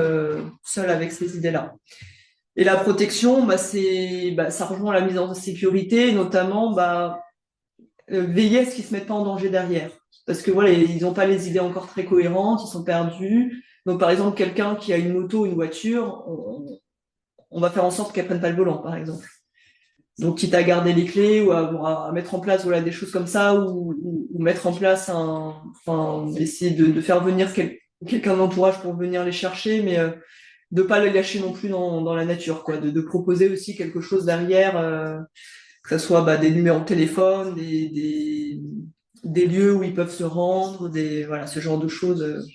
seul avec ces idées-là. Et la protection, bah, ça rejoint la mise en sécurité, notamment veiller à ce qu'ils se mettent pas en danger derrière. Parce que voilà, ils n'ont pas les idées encore très cohérentes, ils sont perdus. Donc par exemple, quelqu'un qui a une moto, une voiture, on va faire en sorte qu'elle prenne pas le volant, par exemple. Donc quitte à garder les clés ou à mettre en place voilà, des choses comme ça, ou mettre en place enfin, essayer de faire venir quelqu'un d'entourage pour venir les chercher, mais de pas les lâcher non plus dans la nature, quoi, de proposer aussi quelque chose derrière, que ce soit bah, des numéros de téléphone, des lieux où ils peuvent se rendre, voilà, ce genre de choses,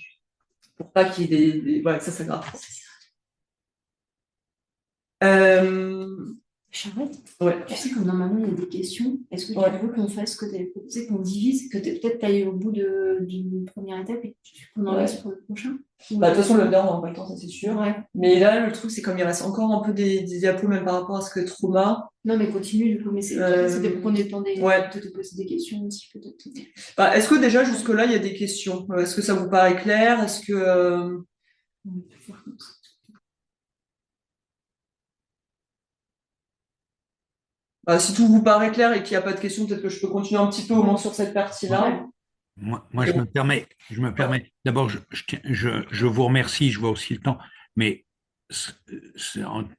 pour pas qu'il y ait voilà, que ça s'aggrave. Euh, Charlotte, ouais. tu sais, comme normalement il y a des questions, est-ce que tu Ouais. veux qu'on fasse ce que tu avais proposé, qu'on divise, que peut-être tu ailles au bout d'une première étape et qu'on en laisse pour le prochain? Bah, de toute façon, le dernier, on n'aura pas le temps, ça c'est sûr. Ouais. Mais là, le truc, c'est comme il reste encore un peu des diapos, même par rapport à ce que trauma. Non, mais continue du coup, mais c'était pour qu'on ait le temps Ouais. de te poser des questions aussi, peut-être. Bah, est-ce que déjà, jusque-là, il y a des questions? Est-ce que ça vous paraît clair? Est-ce que. Bah, si tout vous paraît clair et qu'il n'y a pas de questions, peut-être que je peux continuer un petit peu au moins sur cette partie-là. Moi, je me permets. D'abord, je vous remercie, je vois aussi le temps, mais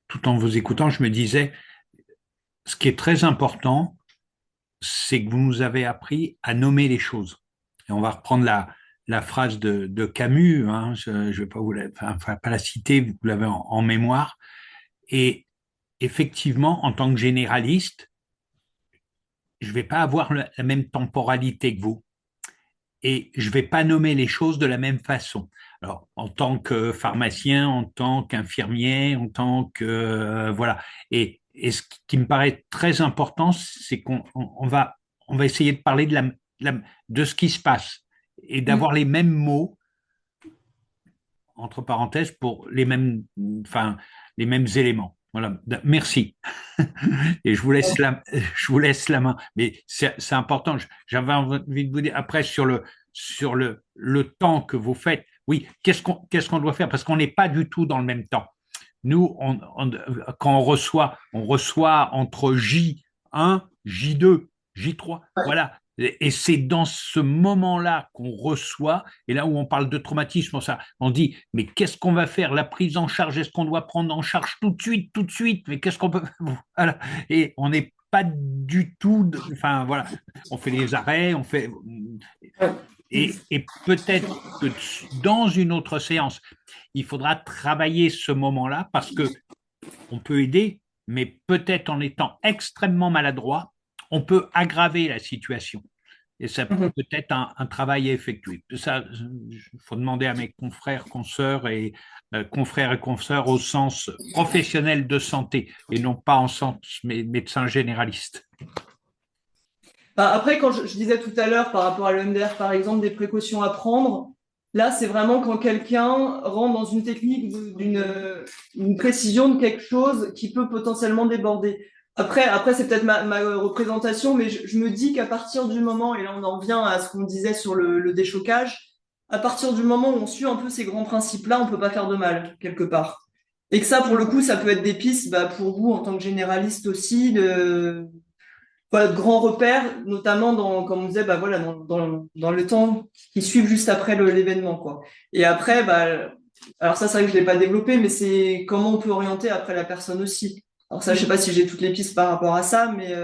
tout en vous écoutant, je me disais, ce qui est très important, c'est que vous nous avez appris à nommer les choses. Et on va reprendre la phrase de Camus, hein, je ne vais pas enfin, pas la citer, vous l'avez en mémoire. Et effectivement, en tant que généraliste, je ne vais pas avoir la même temporalité que vous. Et je ne vais pas nommer les choses de la même façon. Alors, en tant que pharmacien, en tant qu'infirmier, en tant que voilà. Et ce qui me paraît très important, c'est qu'on va essayer de parler de ce qui se passe et d'avoir les mêmes mots entre parenthèses pour enfin, les mêmes éléments. Voilà, merci. Et je vous laisse la main. Mais c'est important. J'avais envie de vous dire après sur le temps que vous faites. Oui, qu'est-ce qu'on doit faire? Parce qu'on n'est pas du tout dans le même temps. Nous, quand on reçoit entre J1, J2, J3. Voilà. Et c'est dans ce moment-là qu'on reçoit, et là où on parle de traumatisme, on dit, mais qu'est-ce qu'on va faire? La prise en charge, est-ce qu'on doit prendre en charge tout de suite? Mais qu'est-ce qu'on peut... Voilà. Et on n'est pas du tout... Enfin, voilà. On fait des arrêts, on fait... Et peut-être que dans une autre séance, il faudra travailler ce moment-là parce que on peut aider, mais peut-être en étant extrêmement maladroit, on peut aggraver la situation. Et ça peut être un travail à effectuer. Ça, il faut demander à mes confrères, consoeurs confrères et consoeurs au sens professionnel de santé et non pas en sens médecin généraliste. Bah, après, quand je disais tout à l'heure par rapport à l'EMDR, par exemple, des précautions à prendre, là, c'est vraiment quand quelqu'un rentre dans une technique d'une précision de quelque chose qui peut potentiellement déborder. Après c'est peut-être ma représentation, mais je me dis qu'à partir du moment, et là on en revient à ce qu'on disait sur le déchocage, à partir du moment où on suit un peu ces grands principes-là, on peut pas faire de mal, quelque part. Et que ça, pour le coup, ça peut être des pistes, bah, pour vous, en tant que généraliste aussi, voilà, de grands repères, notamment comme on disait, bah voilà, dans le temps qui suit juste après l'événement, quoi. Et après, bah, alors ça, c'est vrai que je l'ai pas développé, mais c'est comment on peut orienter après la personne aussi. Alors ça, je sais pas si j'ai toutes les pistes par rapport à ça, mais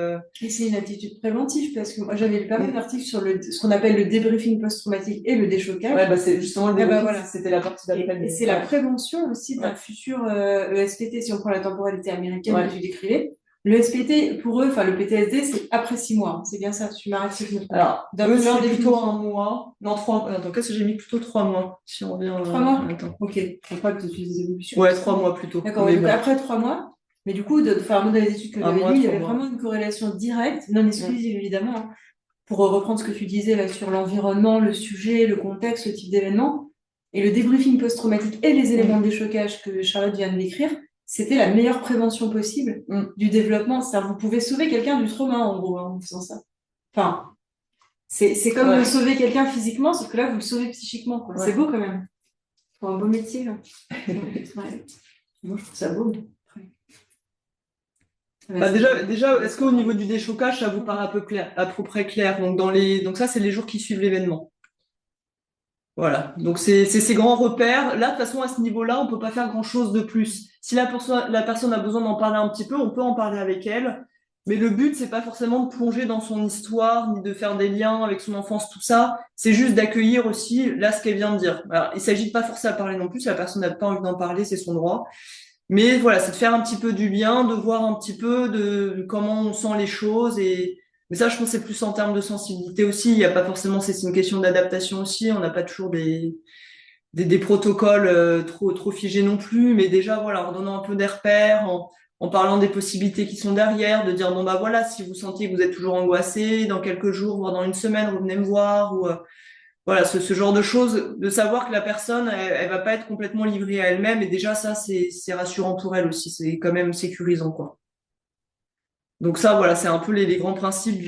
Et c'est une attitude préventive parce que moi j'avais lu pas mal d'articles sur ce qu'on appelle le débriefing post-traumatique et le déchocage. ouais, bah c'est justement le débriefing, voilà. C'était la partie d'après. Et c'est la prévention aussi d'un futur ESPT, si on prend la temporalité américaine que tu décrivais. Le SPT, pour eux, enfin le PTSD, c'est après 6 mois. C'est bien ça, tu m'arrêtes si je me trompe. Alors, eux, c'est plutôt 1 mois. Non, 3. Attends, qu'est-ce que j'ai mis plutôt 3 mois, si on revient. 3 mois. Attends. Ok. Faut pas que tu utilises des évolutions. Ouais, 3 mois plutôt. D'accord. Donc après 3 mois. Mais du coup, dans les études que j'avais lues, il y avait vraiment une corrélation directe, non exclusive évidemment, hein, pour reprendre ce que tu disais là sur l'environnement, le sujet, le contexte, le type d'événement. Et le débriefing post-traumatique et les éléments de déchocage que Charlotte vient de décrire, c'était la meilleure prévention possible du développement. C'est-à-dire, vous pouvez sauver quelqu'un du trauma, en gros, en faisant ça. Enfin, c'est comme sauver quelqu'un physiquement, sauf que là, vous le sauvez psychiquement, quoi. C'est beau quand même. C'est un beau métier, là. Moi, je trouve ça beau. Bah déjà, est-ce qu'au niveau du déchocage, ça vous paraît à peu près clair? Donc ça, c'est les jours qui suivent l'événement. Voilà. Donc c'est ces grands repères. Là, de toute façon, à ce niveau-là, on peut pas faire grand-chose de plus. Si la personne a besoin d'en parler un petit peu, on peut en parler avec elle. Mais le but, c'est pas forcément de plonger dans son histoire, ni de faire des liens avec son enfance, tout ça. C'est juste d'accueillir aussi, là, ce qu'elle vient de dire. Alors, il s'agit de pas forcer à parler non plus. Si la personne n'a pas envie d'en parler, c'est son droit. Mais voilà, c'est de faire un petit peu du bien, de voir un petit peu de comment on sent les choses. Mais ça, je pense que c'est plus en termes de sensibilité aussi. Il n'y a pas forcément, c'est une question d'adaptation aussi. On n'a pas toujours des protocoles trop figés non plus. Mais déjà, voilà, en donnant un peu des repères, en parlant des possibilités qui sont derrière, de dire, bon, bah voilà, si vous sentez que vous êtes toujours angoissé, dans quelques jours, voire dans une semaine, revenez me voir. Ou voilà, ce genre de choses, de savoir que la personne, elle va pas être complètement livrée à elle-même. Et déjà, ça, c'est rassurant pour elle aussi. C'est quand même sécurisant, quoi. Donc ça, voilà, c'est un peu les grands principes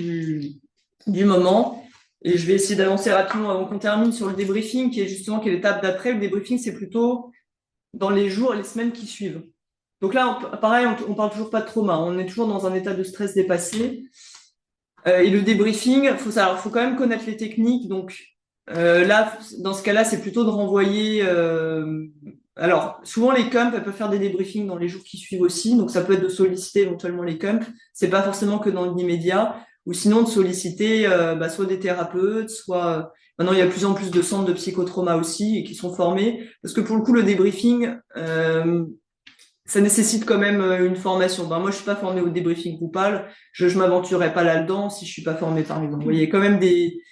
du moment. Et je vais essayer d'avancer rapidement avant qu'on termine sur le débriefing, qui est l'étape d'après. Le débriefing, c'est plutôt dans les jours et les semaines qui suivent. Donc là, pareil, on parle toujours pas de trauma. On est toujours dans un état de stress dépassé. Et le débriefing, faut quand même connaître les techniques. Donc là, dans ce cas-là, c'est plutôt de renvoyer. Alors, souvent les CUMP, elles peuvent faire des débriefings dans les jours qui suivent aussi. Donc, ça peut être de solliciter éventuellement les CUMP. C'est pas forcément que dans l'immédiat. Ou sinon de solliciter soit des thérapeutes, soit maintenant il y a de plus en plus de centres de psychotrauma aussi et qui sont formés. Parce que pour le coup, le débriefing, ça nécessite quand même une formation. Ben, moi, je suis pas formée au débriefing groupal. Je m'aventurerai pas là-dedans si je suis pas formée, par exemple. Vous voyez, quand même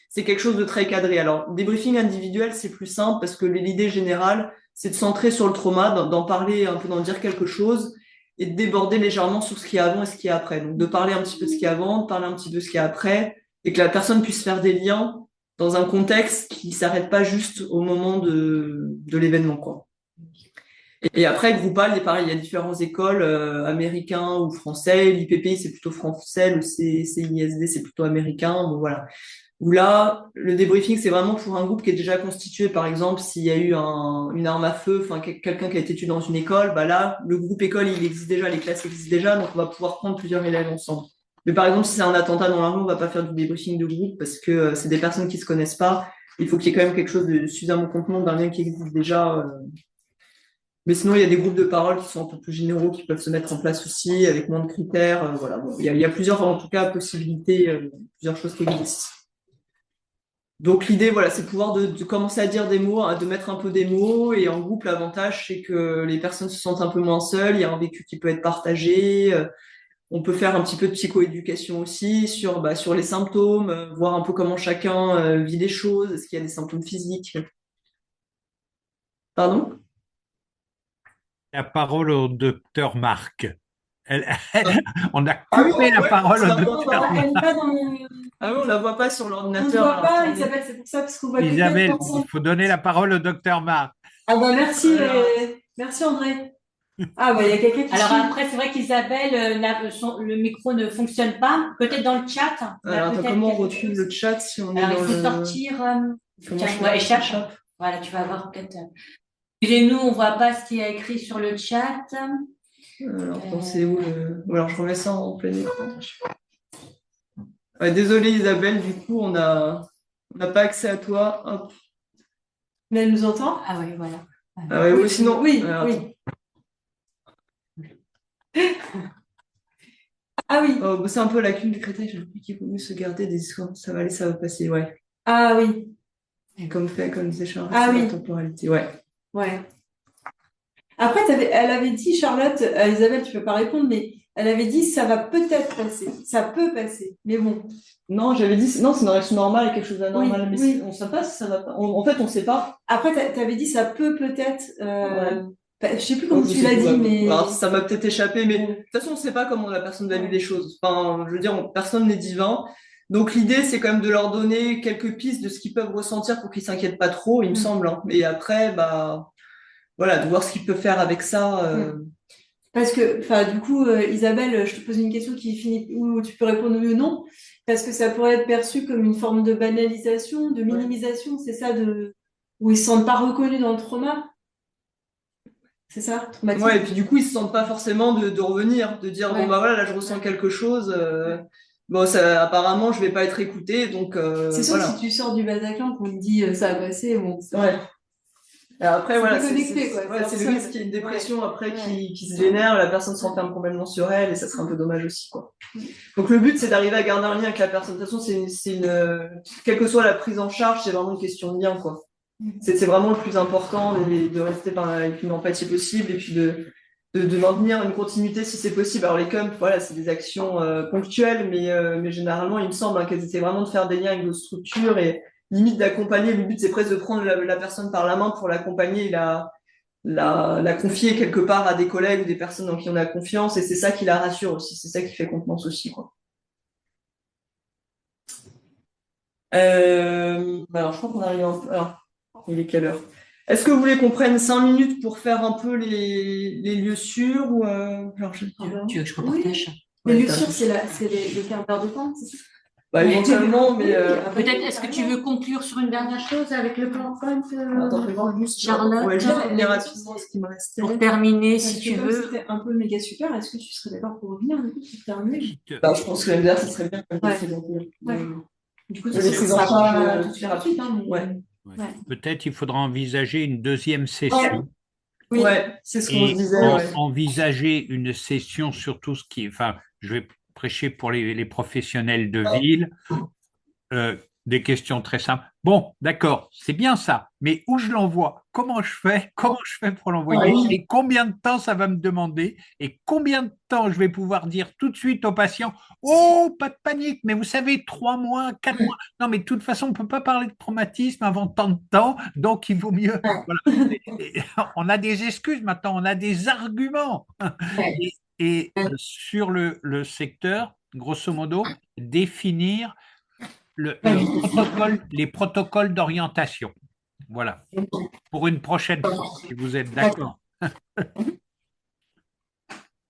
c'est quelque chose de très cadré. Alors, débriefing individuel, c'est plus simple parce que l'idée générale, c'est de centrer sur le trauma, d'en parler un peu, d'en dire quelque chose et de déborder légèrement sur ce qu'il y a avant et ce qu'il y a après. Donc, de parler un petit peu de ce qu'il y a avant, de parler un petit peu de ce qu'il y a après et que la personne puisse faire des liens dans un contexte qui s'arrête pas juste au moment de l'événement, quoi. Et après, Groupal, il pareil, il y a différentes écoles, américains ou français. L'IPPI, c'est plutôt français. Le CISD, c'est plutôt américain. Bon, voilà. Où là, le débriefing, c'est vraiment pour un groupe qui est déjà constitué. Par exemple, s'il y a eu une arme à feu, enfin, quelqu'un qui a été tué dans une école, bah là, le groupe école, il existe déjà, les classes existent déjà, donc on va pouvoir prendre plusieurs élèves ensemble. Mais par exemple, si c'est un attentat dans la rue, on va pas faire du débriefing de groupe parce que c'est des personnes qui se connaissent pas. Il faut qu'il y ait quand même quelque chose de suffisamment contenant d'un lien qui existe déjà. Mais sinon, il y a des groupes de parole qui sont un peu plus généraux, qui peuvent se mettre en place aussi, avec moins de critères. Voilà. Bon, il y a plusieurs, en tout cas, possibilités, plusieurs choses qui existent. Donc l'idée, voilà, c'est de pouvoir de commencer à dire des mots, hein, de mettre un peu des mots. Et en groupe, l'avantage, c'est que les personnes se sentent un peu moins seules. Il y a un vécu qui peut être partagé. On peut faire un petit peu de psychoéducation aussi sur les symptômes, voir un peu comment chacun vit les choses. Est-ce qu'il y a des symptômes physiques? Pardon? La parole au docteur Marc. On a Ah coupé la parole au docteur Marc. Ah oui, on la voit pas sur On ne l'ordinateur. voit pas, Isabelle, c'est pour ça, parce qu'on voit que Isabelle, ensemble. il faut donner la parole au docteur Marc. Ah bah merci, Voilà. merci André. Ah bah il y a quelqu'un qui Alors suit. après, c'est vrai qu'Isabelle, le micro ne fonctionne pas. Peut-être dans le chat. Alors, attends, comment on retrouve le chat si on est Alors, dans il faut le... sortir. Comment Tiens, je fais ouais, ça, échappe. Voilà, tu vas voir peut-être. Excusez-nous, on voit pas ce qui est écrit sur le chat. Alors, attends, c'est où le... Ou alors, je remets ça en plein écran. Ouais, désolée Isabelle, du coup, on n'a pas accès à toi. Hop. Mais elle nous entend? Ah oui, voilà. Ah ouais, Oui, sinon... oui, Alors, oui. Ah oui, oh, bah, c'est un peu la lacune du crétin, j'ai l'impression qu'il vaut mieux se garder des histoires. Ça va aller, ça va passer, ouais. ah oui, Comme disait Charles, Ah c'est oui. la temporalité, ouais. ouais. Après, elle avait dit, Charlotte, Isabelle, tu peux pas répondre, mais elle avait dit ça va peut-être passer, ça peut passer, mais bon. Non, j'avais dit, non, c'est une réaction normale et quelque chose d'anormal, Oui, mais oui. on sait pas si ça va pas. En fait, on sait pas. Après, t'avais dit ça peut peut-être. Ouais. Je sais plus comment Je tu sais l'as pas. dit, mais. Alors, ça m'a peut-être échappé, mais de Ouais. toute façon, on sait pas comment la personne value Ouais. les choses. Enfin, je veux dire, personne n'est divin. Donc, l'idée, c'est quand même de leur donner quelques pistes de ce qu'ils peuvent ressentir pour qu'ils s'inquiètent pas trop, il me semble, hein. Et après, bah, voilà, de voir ce qu'ils peuvent faire avec ça. Parce que, enfin, du coup, Isabelle, je te pose une question qui finit où tu peux répondre oui ou non, parce que ça pourrait être perçu comme une forme de banalisation, de minimisation, c'est ça, où ils se sentent pas reconnus dans le trauma. C'est ça, traumatisme. Ouais, et puis du coup, ils se sentent pas forcément de revenir, de dire, Ouais. bon, bah voilà, là, je ressens quelque chose. Bon, ça, apparemment, je vais pas être écoutée, donc C'est sûr voilà. que si tu sors du Bataclan, qu'on te dit ça a passé, bon. Ouais. Et après, C'est voilà, déconnecté, quoi. ouais, c'est le ça. risque qu'il y ait une dépression après qui se génère, la personne se renferme complètement sur elle, et ça serait un peu dommage aussi, quoi. Donc le but, c'est d'arriver à garder un lien avec la personne. De toute façon, quelle que soit la prise en charge, c'est vraiment une question de lien, quoi. C'est vraiment le plus important, de rester avec une empathie possible, et puis de maintenir une continuité si c'est possible. Alors les camps, voilà, c'est des actions ponctuelles, mais généralement, il me semble qu'elles essaient vraiment de faire des liens avec nos structures et limite d'accompagner. Le but, c'est presque de prendre la personne par la main pour l'accompagner et la confier quelque part à des collègues ou des personnes en qui on a confiance. Et c'est ça qui la rassure aussi. C'est ça qui fait confiance aussi, quoi. Alors, je crois qu'on arrive alors, il est quelle heure? Est-ce que vous voulez qu'on prenne 5 minutes pour faire un peu les lieux sûrs ou Tu veux que je repartage? Les lieux sûrs, c'est le quart d'heure de temps, c'est ça? Bah, éventuellement, mais Peut-être, est-ce que tu veux conclure sur une dernière chose avec le PowerPoint, attends, je vais voir juste Charlotte, ouais, je vais revenir rapidement ce qui me restait. pour terminer, Parce si que tu comme veux. c'était un peu méga super, est-ce que tu serais d'accord pour revenir du coup, pour terminer? Bah, je pense que MDR, ce serait bien comme Ouais. présenter. Ouais. Du coup, Les ça prises sera en charge, pas tout de suite rapide, hein, mais... ouais. Ouais. Peut-être il faudra envisager une deuxième session. Oui. Ouais, c'est ce qu'on se Et disait. Ouais. envisager une session sur tout ce qui est, enfin, je vais prêcher pour les professionnels de ville, des questions très simples. Bon, d'accord, c'est bien ça, mais où je l'envoie? Comment je fais? Comment je fais pour l'envoyer? Et combien de temps ça va me demander? Et combien de temps je vais pouvoir dire tout de suite au patient, oh, pas de panique, mais vous savez, 3 mois, 4 mois. Non, mais de toute façon, on ne peut pas parler de traumatisme avant tant de temps, donc il vaut mieux. Voilà. On a des excuses maintenant, on a des arguments. Et sur le secteur, grosso modo, définir les protocoles d'orientation. Voilà. Pour une prochaine fois, si vous êtes d'accord.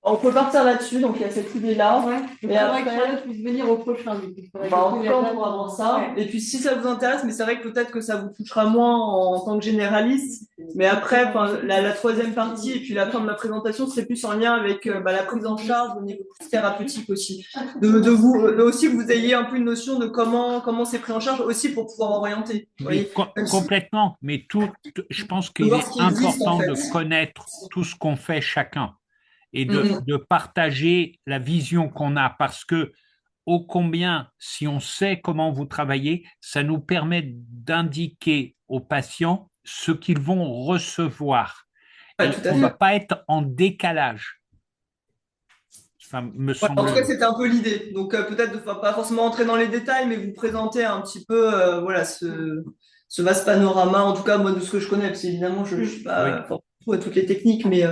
On peut partir là-dessus, donc il y a cette idée-là. Ouais. Et après, Charlotte puisse venir au prochain. Du coup. en tout cas, on pourra voir ça. Ouais. Et puis, si ça vous intéresse, mais c'est vrai que peut-être que ça vous touchera moins en tant que généraliste. Mais après, la troisième partie et puis la fin de ma présentation, c'est plus en lien avec la prise en charge au niveau plus thérapeutique aussi. Aussi que vous ayez un peu une notion de comment c'est pris en charge aussi pour pouvoir orienter. Oui, complètement. Mais je pense qu'il est important de connaître tout ce qu'on fait chacun et de partager la vision qu'on a, parce que ô combien, si on sait comment vous travaillez, ça nous permet d'indiquer aux patients ce qu'ils vont recevoir. Ouais, et on ne va pas être en décalage. Ça me semble... En tout cas, c'était un peu l'idée. Donc, peut-être de pas forcément entrer dans les détails, mais vous présenter un petit peu ce vaste panorama, en tout cas, moi, de ce que je connais, parce qu'évidemment, je ne suis pas à toutes les techniques, mais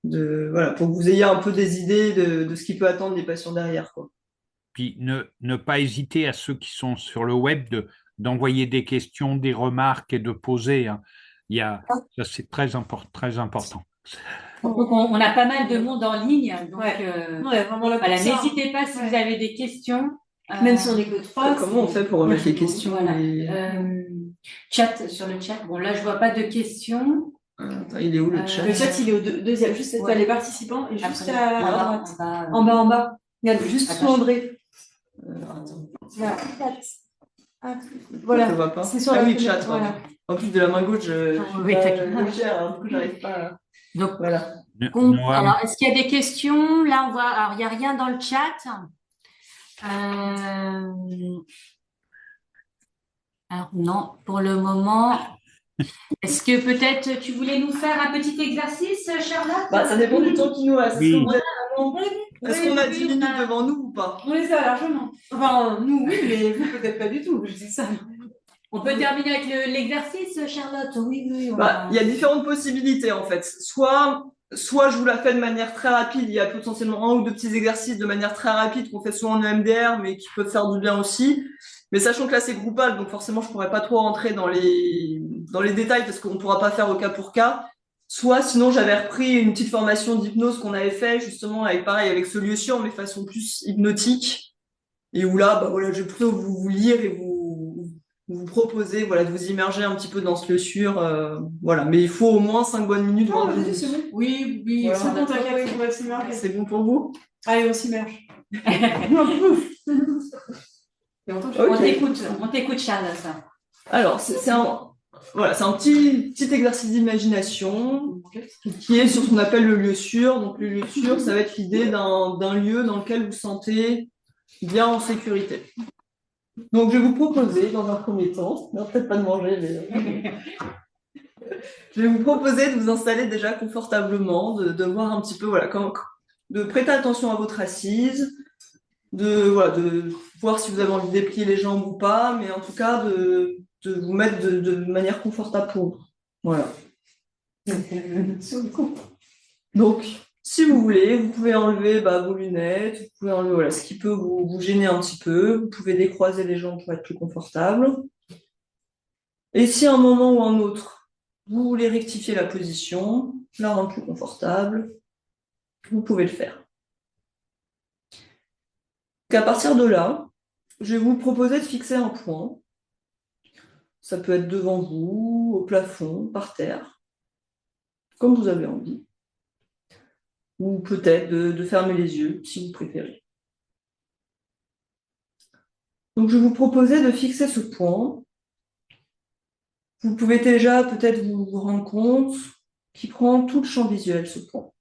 pour que vous ayez un peu des idées de ce qui peut attendre les patients derrière, quoi. Puis ne pas hésiter à ceux qui sont sur le web d'envoyer des questions, des remarques et de poser. Hein. Ça, c'est très important. On a pas mal de monde en ligne, donc n'hésitez pas si vous avez des questions. Même si on est que 3. Comment on fait pour remettre les questions Chat sur le chat. Bon, là, je vois pas de questions. Il est où le chat? Le chat, il est au deuxième, juste les participants et juste à droite. En bas. Regarde, juste sous André. Voilà. Je vois pas. C'est sur la chat. Voilà. En plus de la main gauche, je n'arrive pas. Donc voilà. Alors, est-ce qu'il y a des questions? Là, on voit. Alors, il n'y a rien dans le chat. Alors non, pour le moment. Est-ce que peut-être tu voulais nous faire un petit exercice, Charlotte? Ça dépend du temps qui nous reste. Oui. Est-ce qu'on a 10 minutes devant nous ou pas? On les a largement. Enfin, nous, oui, mais vous, peut-être pas du tout. Je dis ça. On peut terminer avec l'exercice, Charlotte? Oui. Il y a différentes possibilités, en fait. Soit je vous la fais de manière très rapide. Il y a potentiellement un ou deux petits exercices de manière très rapide qu'on fait souvent en EMDR, mais qui peuvent faire du bien aussi. Mais sachant que là, c'est groupal, donc forcément, je pourrais pas trop rentrer dans les détails parce qu'on pourra pas faire au cas pour cas. Soit, sinon, j'avais repris une petite formation d'hypnose qu'on avait fait, justement, avec avec ce lieu sûr, mais façon plus hypnotique. Et où là, je vais plutôt vous lire et vous proposer, de vous immerger un petit peu dans ce lieu sûr, Mais il faut au moins 5 bonnes minutes. C'est bon. Oui. Voilà. C'est bon, t'inquiète, on va s'immerger. C'est bon pour vous? Allez, on s'immerge. On t'écoute, Charlotte. Alors, c'est un petit exercice d'imagination qui est sur ce qu'on appelle le lieu sûr. Donc, le lieu sûr, ça va être l'idée d'un lieu dans lequel vous vous sentez bien en sécurité. Donc, je vais vous proposer, dans un premier temps, peut-être pas de manger, mais je vais vous proposer de vous installer déjà confortablement, de voir un petit peu, de prêter attention à votre assise, de voir si vous avez envie de déplier les jambes ou pas, mais en tout cas de vous mettre de manière confortable pour vous. Voilà. Donc, si vous voulez, vous pouvez enlever vos lunettes, vous pouvez enlever ce qui peut vous gêner un petit peu, vous pouvez décroiser les jambes pour être plus confortable. Et si à un moment ou un autre, vous voulez rectifier la position, la rendre plus confortable, vous pouvez le faire. À partir de là, je vais vous proposer de fixer un point. Ça peut être devant vous, au plafond, par terre, comme vous avez envie. Ou peut-être de fermer les yeux, si vous préférez. Donc, je vais vous proposer de fixer ce point. Vous pouvez déjà peut-être vous rendre compte qu'il prend tout le champ visuel, ce point.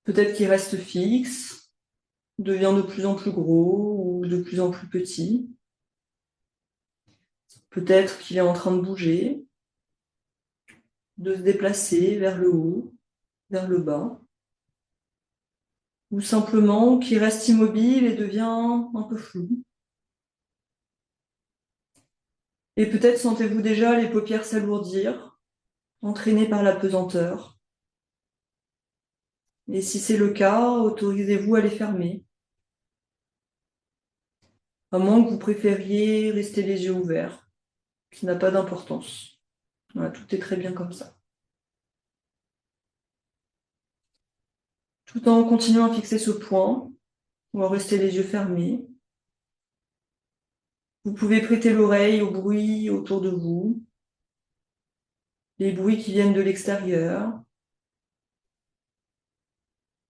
Peut-être qu'il reste fixe, devient de plus en plus gros ou de plus en plus petit. Peut-être qu'il est en train de bouger, de se déplacer vers le haut, vers le bas. Ou simplement qu'il reste immobile et devient un peu flou. Et peut-être sentez-vous déjà les paupières s'alourdir, entraînées par la pesanteur. Et si c'est le cas, autorisez-vous à les fermer. À moins que vous préfériez rester les yeux ouverts, ce qui n'a pas d'importance. Voilà, tout est très bien comme ça. tout en continuant à fixer ce point ou à rester les yeux fermés. Vous pouvez prêter l'oreille aux bruits autour de vous, les bruits qui viennent de l'extérieur,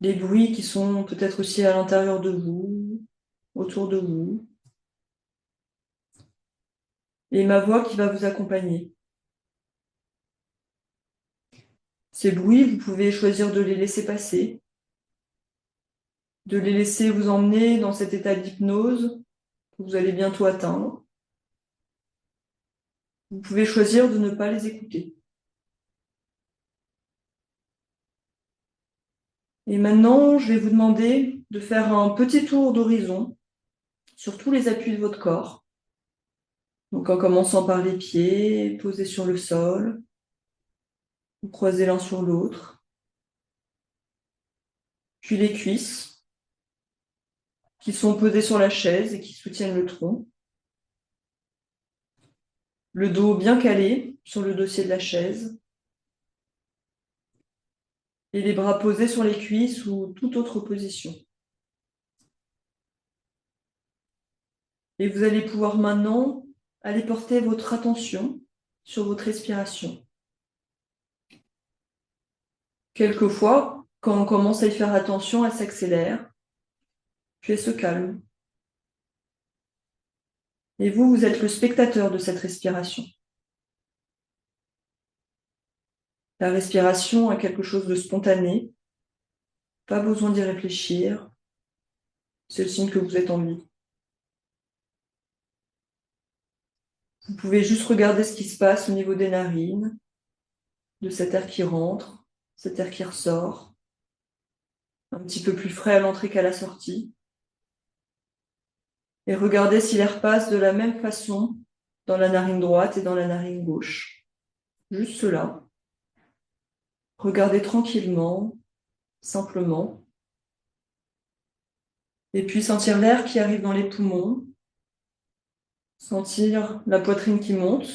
les bruits qui sont peut-être aussi à l'intérieur de vous, autour de vous, et ma voix qui va vous accompagner. Ces bruits, vous pouvez choisir de les laisser passer, de les laisser vous emmener dans cet état d'hypnose que vous allez bientôt atteindre. Vous pouvez choisir de ne pas les écouter. Et maintenant, je vais vous demander de faire un petit tour d'horizon sur tous les appuis de votre corps. Donc en commençant par les pieds, posés sur le sol, vous croisez l'un sur l'autre. Puis les cuisses, qui sont posées sur la chaise et qui soutiennent le tronc. Le dos bien calé sur le dossier de la chaise. Et les bras posés sur les cuisses ou toute autre position. Et vous allez pouvoir maintenant aller porter votre attention sur votre respiration. Quelquefois, quand on commence à y faire attention, elle s'accélère, puis elle se calme. Et vous, vous êtes le spectateur de cette respiration. La respiration a quelque chose de spontané, pas besoin d'y réfléchir, c'est le signe que vous êtes en vie. Vous pouvez juste regarder ce qui se passe au niveau des narines, de cet air qui rentre, cet air qui ressort, un petit peu plus frais à l'entrée qu'à la sortie. Et regardez si l'air passe de la même façon dans la narine droite et dans la narine gauche. Juste cela. Regardez tranquillement, simplement. Et puis sentir l'air qui arrive dans les poumons, sentir la poitrine qui monte,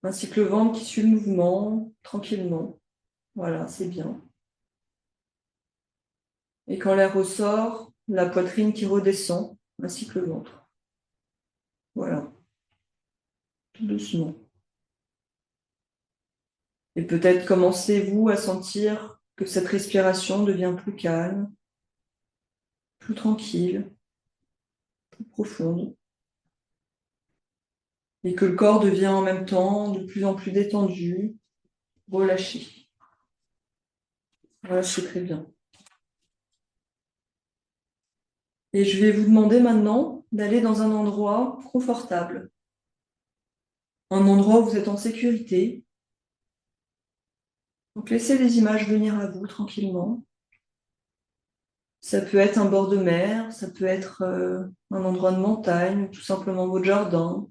ainsi que le ventre qui suit le mouvement tranquillement. Voilà, c'est bien. Et quand l'air ressort, la poitrine qui redescend, ainsi que le ventre. Voilà, tout doucement. Et peut-être commencez-vous à sentir que cette respiration devient plus calme, plus tranquille, plus profonde. Et que le corps devient en même temps de plus en plus détendu, relâché. Voilà, c'est très bien. Et je vais vous demander maintenant d'aller dans un endroit confortable. Un endroit où vous êtes en sécurité. Donc laissez les images venir à vous tranquillement. Ça peut être un bord de mer, ça peut être un endroit de montagne, tout simplement votre jardin,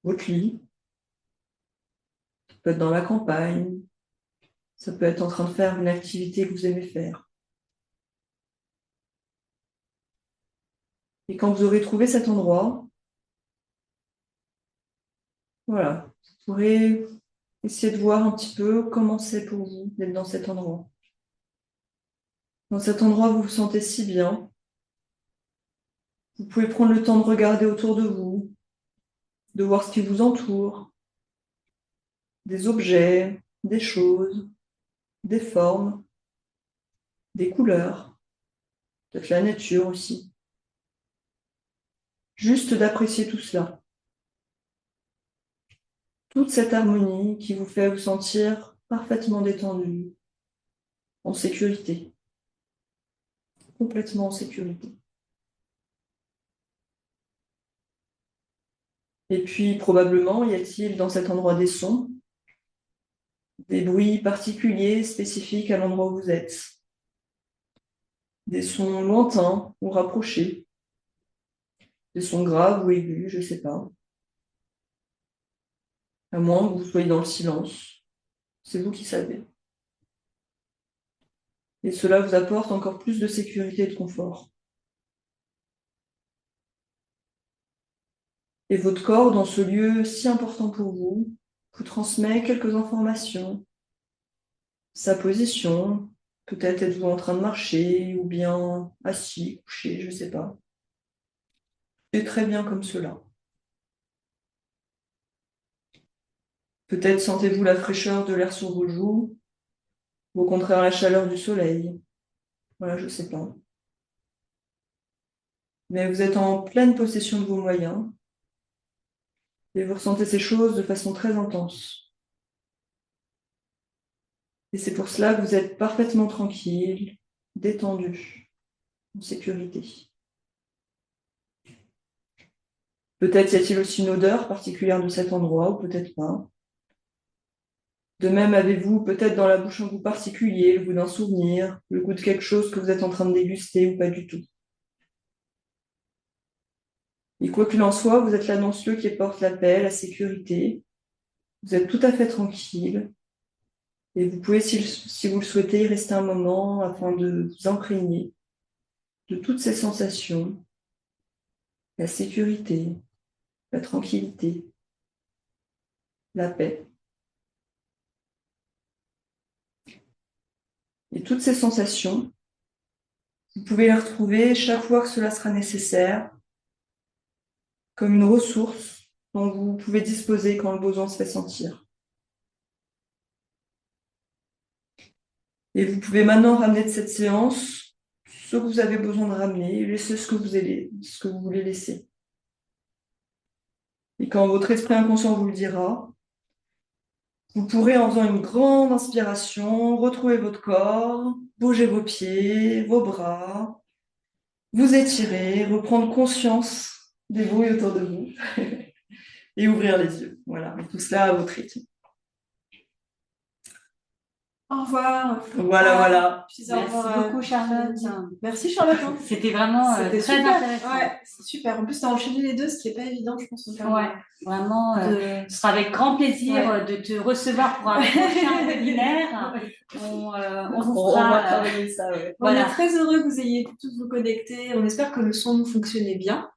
votre lit. Ça peut être dans la campagne. Ça peut être en train de faire une activité que vous aimez faire. Et quand vous aurez trouvé cet endroit, voilà, vous pourrez essayer de voir un petit peu comment c'est pour vous d'être dans cet endroit. Dans cet endroit, vous vous sentez si bien. Vous pouvez prendre le temps de regarder autour de vous, de voir ce qui vous entoure, des objets, des choses, des formes, des couleurs, peut-être la nature aussi. Juste d'apprécier tout cela. Toute cette harmonie qui vous fait vous sentir parfaitement détendu, en sécurité, complètement en sécurité. Et puis, probablement, y a-t-il dans cet endroit des sons, des bruits particuliers, spécifiques à l'endroit où vous êtes, des sons lointains ou rapprochés, des sons graves ou aigus, je ne sais pas. À moins que vous soyez dans le silence, c'est vous qui savez. Et cela vous apporte encore plus de sécurité et de confort. Et votre corps, dans ce lieu si important pour vous transmet quelques informations, sa position, Peut-être êtes-vous en train de marcher ou bien assis, couché, je ne sais pas. C'est très bien comme cela. Peut-être sentez-vous la fraîcheur de l'air sur vos joues ou au contraire la chaleur du soleil. Voilà, je ne sais pas. Mais vous êtes en pleine possession de vos moyens et vous ressentez ces choses de façon très intense. Et c'est pour cela que vous êtes parfaitement tranquille, détendu, en sécurité. Peut-être y a-t-il aussi une odeur particulière de cet endroit, ou peut-être pas. De même, avez-vous peut-être dans la bouche un goût particulier, le goût d'un souvenir, le goût de quelque chose que vous êtes en train de déguster ou pas du tout. Et quoi qu'il en soit, vous êtes l'annonceleux qui porte la paix, la sécurité. Vous êtes tout à fait tranquille. Et vous pouvez, si vous le souhaitez, y rester un moment afin de vous imprégner de toutes ces sensations, la sécurité, la tranquillité, la paix. Et toutes ces sensations, vous pouvez les retrouver chaque fois que cela sera nécessaire, comme une ressource dont vous pouvez disposer quand le besoin se fait sentir. Et vous pouvez maintenant ramener de cette séance ce que vous avez besoin de ramener et laisser ce que vous voulez laisser. Et quand votre esprit inconscient vous le dira, vous pourrez, en faisant une grande inspiration, retrouver votre corps, bouger vos pieds, vos bras, vous étirer, reprendre conscience des bruits autour de vous et ouvrir les yeux. Voilà, et tout cela à votre rythme. Au revoir. Voilà. Merci beaucoup, Charlotte. Merci, Charlotte. C'était vraiment très super. intéressant. Ouais, c'est super. En plus, tu as enchaîné les deux, ce qui n'est pas évident, je pense. Ouais, vraiment. Ce sera avec grand plaisir de te recevoir pour un prochain webinaire. On vous fera, va travailler ça. Ouais. On est très heureux que vous ayez tous vous connecter. On espère que le son fonctionnait bien.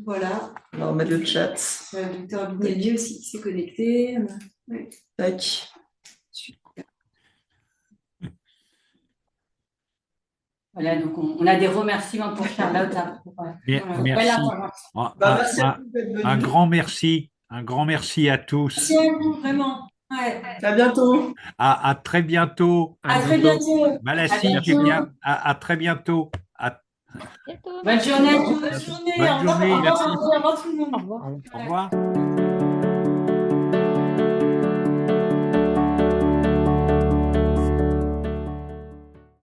Voilà. On va mettre le chat. Le docteur Binelli aussi qui s'est connecté. Ouais. Tac. Voilà, donc on a des remerciements pour Charlotte. Merci. Un grand merci. Un grand merci à tous. Merci à vous, vraiment. Ouais. À bientôt. À très bientôt. À très bientôt. À très bientôt. Bonne journée à tous. Bonne journée. Bonne journée. Au revoir tout le monde. Au revoir.